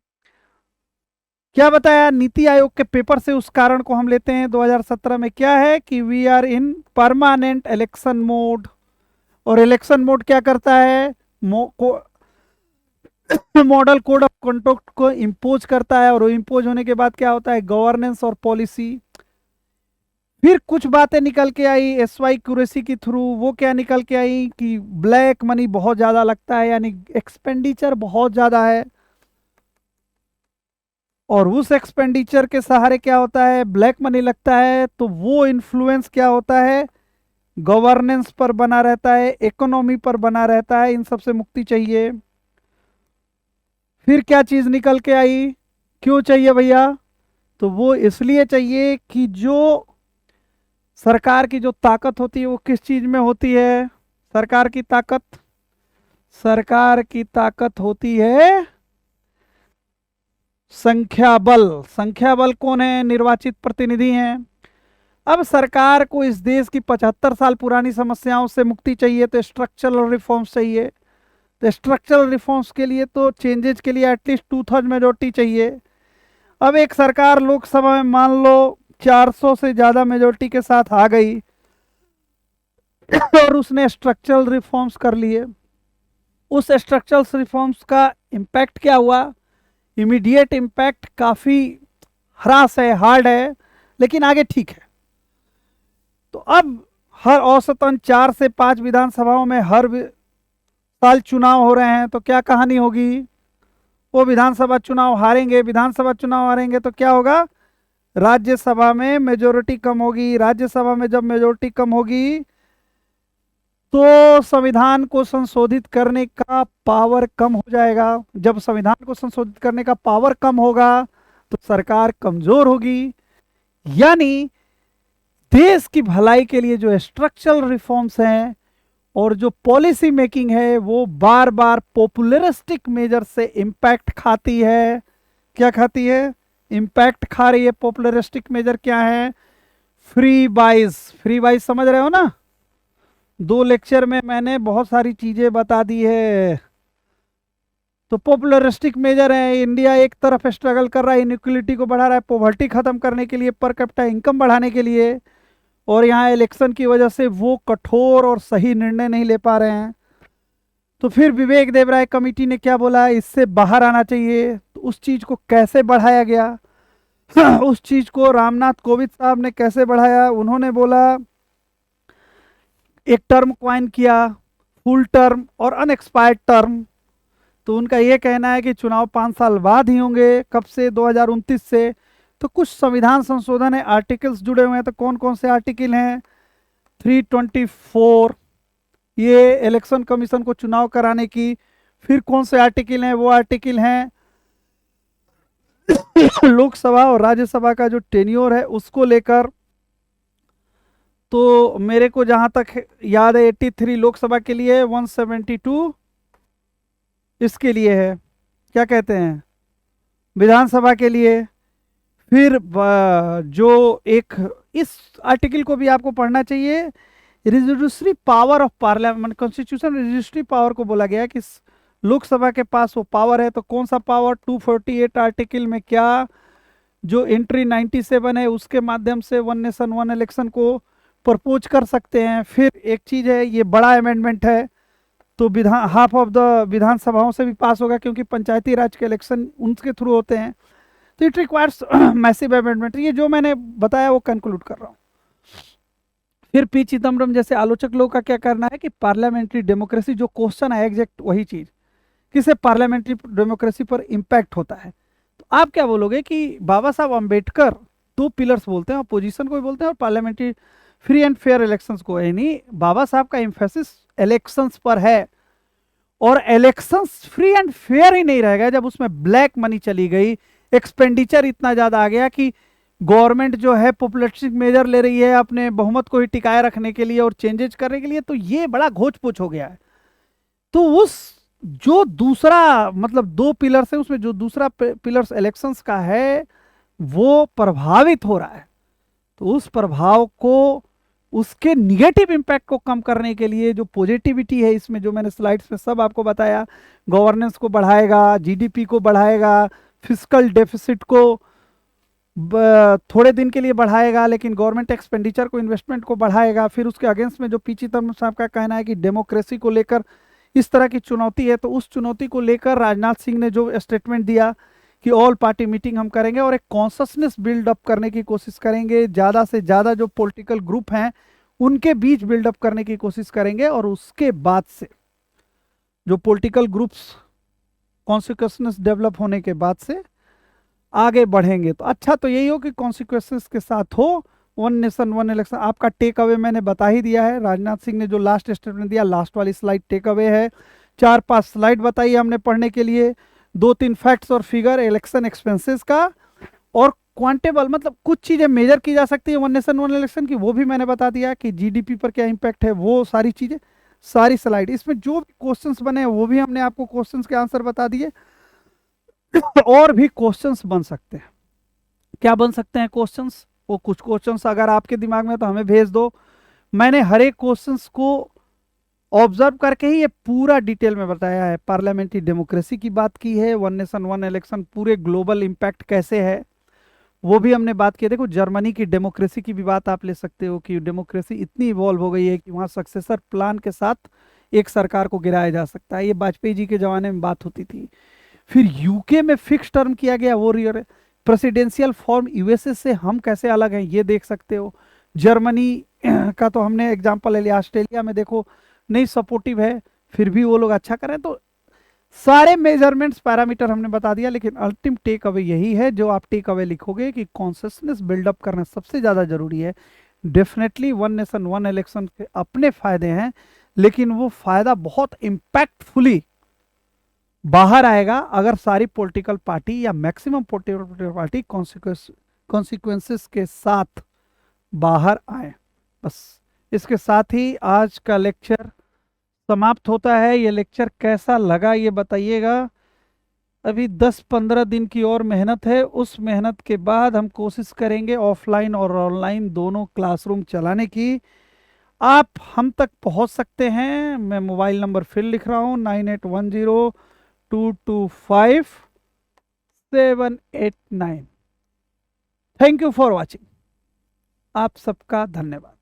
A: क्या बताया, नीति आयोग के पेपर से उस कारण को हम लेते हैं। 2017 में क्या है कि we are in permanent election mode, और इलेक्शन मोड क्या करता है, मॉडल कोड ऑफ कंडक्ट को इम्पोज करता है, और वो इम्पोज होने के बाद क्या होता है, गवर्नेंस और पॉलिसी। फिर कुछ बातें निकल के आई एसवाई क्यूरेसी के थ्रू, वो क्या निकल के आई कि ब्लैक मनी बहुत ज्यादा लगता है, यानी एक्सपेंडिचर बहुत ज्यादा है, और उस एक्सपेंडिचर के सहारे क्या होता है, ब्लैक मनी लगता है, तो वो इन्फ्लुएंस क्या होता है, गवर्नेंस पर बना रहता है, इकोनॉमी पर बना रहता है, इन सब से मुक्ति चाहिए। फिर क्या चीज निकल के आई, क्यों चाहिए भैया, तो वो इसलिए चाहिए कि जो सरकार की जो ताकत होती है वो किस चीज में होती है, सरकार की ताकत, सरकार की ताकत होती है संख्या बल। संख्या बल कौन है, निर्वाचित प्रतिनिधि हैं। अब सरकार को इस देश की 75 साल पुरानी समस्याओं से मुक्ति चाहिए, तो स्ट्रक्चरल रिफॉर्म्स चाहिए। तो स्ट्रक्चरल रिफॉर्म्स के लिए तो चेंजेज के लिए एटलीस्ट 2/3 मेजोरिटी चाहिए। अब एक सरकार लोकसभा में मान लो 400 से ज्यादा मेजोरिटी के साथ आ गई और उसने स्ट्रक्चरल रिफॉर्म्स कर लिए, उस स्ट्रक्चरल रिफॉर्म्स का इम्पैक्ट क्या हुआ, इमीडिएट इम्पैक्ट काफी हरास है, हार्ड है, लेकिन आगे ठीक है। तो अब हर औसतन 4 से 5 विधानसभाओं में हर साल चुनाव हो रहे हैं, तो क्या कहानी होगी, वो विधानसभा चुनाव हारेंगे, विधानसभा चुनाव हारेंगे तो क्या होगा, राज्यसभा में मेजोरिटी कम होगी, राज्यसभा में जब मेजोरिटी कम होगी तो संविधान को संशोधित करने का पावर कम हो जाएगा। जब संविधान को संशोधित करने का पावर कम होगा तो सरकार कमजोर होगी, यानी देश की भलाई के लिए जो स्ट्रक्चरल रिफॉर्म्स हैं और जो पॉलिसी मेकिंग है वो बार बार पॉपुलरिस्टिक मेजर से इम्पैक्ट खाती है। क्या खाती है, इम्पैक्ट खा रही है। पॉपुलरिस्टिक मेजर क्या है, फ्री बाइज, फ्री बाइज समझ रहे हो ना, 2 लेक्चर में मैंने बहुत सारी चीजें बता दी है। तो पॉपुलरिस्टिक मेजर है, इंडिया एक तरफ स्ट्रगल कर रहा है, इनइक्वालिटी को बढ़ा रहा है, पॉवर्टी खत्म करने के लिए, पर कैपिटा इनकम बढ़ाने के लिए, और यहाँ इलेक्शन की वजह से वो कठोर और सही निर्णय नहीं ले पा रहे हैं। तो फिर विवेक देवराय कमेटी ने क्या बोला, इससे बाहर आना चाहिए। तो उस चीज को कैसे बढ़ाया गया उस चीज को रामनाथ कोविंद साहब ने कैसे बढ़ाया, उन्होंने बोला एक टर्म क्वाइन किया, फुल टर्म और अनएक्सपायर्ड टर्म। तो उनका ये कहना है कि चुनाव 5 साल बाद ही होंगे, कब से, 2029 से। तो कुछ संविधान संशोधन है, आर्टिकल्स जुड़े हुए हैं, तो कौन कौन से आर्टिकल हैं, 324 ये इलेक्शन कमीशन को चुनाव कराने की। फिर कौन से आर्टिकल हैं, वो आर्टिकल हैं लोकसभा और राज्यसभा का जो टेन्योर है उसको लेकर। तो मेरे को जहां तक याद है 83 लोकसभा के लिए, 172 इसके लिए है, क्या कहते हैं, विधानसभा के लिए। फिर जो एक इस आर्टिकल को भी आपको पढ़ना चाहिए, registry power of parliament, constitution registry power को बोला गया है कि लोकसभा के पास वो पावर है। तो कौन सा पावर, 248 आर्टिकल में क्या, जो एंट्री 97 है उसके माध्यम से वन नेशन वन इलेक्शन को प्रपोज कर सकते हैं। फिर एक चीज है, ये बड़ा अमेंडमेंट है, तो विधान हाफ ऑफ द विधानसभाओं से भी पास होगा, क्योंकि पंचायती राज के इलेक्शन उनके थ्रू होते हैं। तो इट रिक्वायर्स मैसिव अमेंडमेंट। ये जो मैंने बताया वो कंक्लूड कर रहा हूँ। फिर पी चिदम्बरम जैसे आलोचक लोगों का क्या करना है कि पार्लियामेंट्री डेमोक्रेसी, जो क्वेश्चन है एग्जैक्ट वही चीज, किसे पार्लियामेंट्री डेमोक्रेसी पर इम्पैक्ट होता है। तो आप क्या बोलोगे कि बाबा साहब अम्बेडकर 2 पिलर्स बोलते हैं, अपोजिशन को भी बोलते हैं और parliamentary free and fair elections को, यानी बाबा साहब का एम्फेसिस इलेक्शंस पर है। और इलेक्शंस फ्री एंड फेयर ही नहीं रहेगा जब उसमें ब्लैक मनी चली गई, एक्सपेंडिचर इतना ज्यादा आ गया कि गवर्नमेंट जो है पॉपुलिस्टिक मेजर ले रही है अपने बहुमत को ही टिकाए रखने के लिए और चेंजेस करने के लिए, तो ये बड़ा घोच पोच हो गया है। तो उस जो दूसरा मतलब दो पिलर्स है उसमें जो दूसरा पिलर्स इलेक्शंस का है वो प्रभावित हो रहा है। तो उस प्रभाव को, उसके निगेटिव इम्पैक्ट को कम करने के लिए जो पॉजिटिविटी है इसमें, जो मैंने स्लाइड्स में सब आपको बताया, गवर्नेंस को बढ़ाएगा, जीडीपी को बढ़ाएगा, फिस्कल डेफिसिट को थोड़े दिन के लिए बढ़ाएगा, लेकिन गवर्नमेंट एक्सपेंडिचर को, इन्वेस्टमेंट को बढ़ाएगा। फिर उसके अगेंस्ट में जो पी चिदम्बरम साहब का कहना है कि डेमोक्रेसी को लेकर इस तरह की चुनौती है, तो उस चुनौती को लेकर राजनाथ सिंह ने जो स्टेटमेंट दिया कि ऑल पार्टी मीटिंग हम करेंगे और एक कॉन्शसनेस बिल्डअप करने की कोशिश करेंगे, ज़्यादा से ज़्यादा जो पॉलिटिकल ग्रुप हैं उनके बीच बिल्डअप करने की कोशिश करेंगे, और उसके बाद से जो पॉलिटिकल ग्रुप्स कॉन्सिक्वेंसेस डेवलप होने के बाद से आगे बढ़ेंगे। तो अच्छा तो यही हो कि कॉन्सिक्वेंसेस के साथ हो वन नेशन वन इलेक्शन। आपका टेक अवे मैंने बता ही दिया है, राजनाथ सिंह ने जो लास्ट स्टेटमेंट दिया, लास्ट वाली स्लाइड टेक अवे है। 4-5 स्लाइड बताई हमने पढ़ने के लिए, 2-3 फैक्ट्स और फिगर इलेक्शन एक्सपेंसेस का, और क्वांटेबल मतलब कुछ चीजें मेजर की जा सकती है वन नेशन वन इलेक्शन की, वो भी मैंने बता दिया कि जीडीपी पर क्या इंपैक्ट है, वो सारी चीजें, सारी स्लाइड। इसमें जो भी क्वेश्चंस बने वो भी हमने आपको क्वेश्चंस के आंसर बता दिए। और भी क्वेश्चंस बन सकते हैं। क्या बन सकते हैं क्वेश्चंस? वो कुछ क्वेश्चंस अगर आपके दिमाग में तो हमें भेज दो। मैंने हर एक क्वेश्चंस को ऑब्जर्व करके ही ये पूरा डिटेल में बताया है। पार्लियामेंट्री डेमोक्रेसी की बात की है, वन नेशन वन इलेक्शन पूरे ग्लोबल इंपैक्ट कैसे है वो भी हमने बात की। देखो जर्मनी की डेमोक्रेसी की भी बात आप ले सकते हो कि डेमोक्रेसी इतनी इवॉल्व हो गई है कि वहाँ सक्सेसर प्लान के साथ एक सरकार को गिराया जा सकता है। ये वाजपेयी जी के जमाने में बात होती थी। फिर यूके में फिक्स टर्म किया गया, वो रियर प्रेसिडेंशियल फॉर्म यूएसए से हम कैसे अलग हैं ये देख सकते हो। जर्मनी का तो हमने एग्जांपल ले लिया। ऑस्ट्रेलिया में देखो नहीं सपोर्टिव है, फिर भी वो लोग अच्छा करें। तो सारे मेजरमेंट्स पैरामीटर हमने बता दिया, लेकिन अल्टीम टेक अवे यही है जो आप टेक अवे लिखोगे कि कॉन्सियसनेस बिल्डअप करना सबसे ज़्यादा जरूरी है। Definitely one nation one election के अपने फायदे हैं, लेकिन वो फायदा बहुत इम्पैक्टफुली बाहर आएगा अगर सारी पॉलिटिकल पार्टी या मैक्सिमम पॉलिटिकल पार्टी कॉन्सिक्वेंसेस के साथ बाहर आए। बस इसके साथ ही आज का लेक्चर समाप्त होता है। ये लेक्चर कैसा लगा ये बताइएगा। अभी 10-15 दिन की और मेहनत है, उस मेहनत के बाद हम कोशिश करेंगे ऑफलाइन और ऑनलाइन दोनों क्लासरूम चलाने की। आप हम तक पहुंच सकते हैं, मैं मोबाइल नंबर फिर लिख रहा हूँ, 9810225789। Thank you for watching. आप सबका धन्यवाद।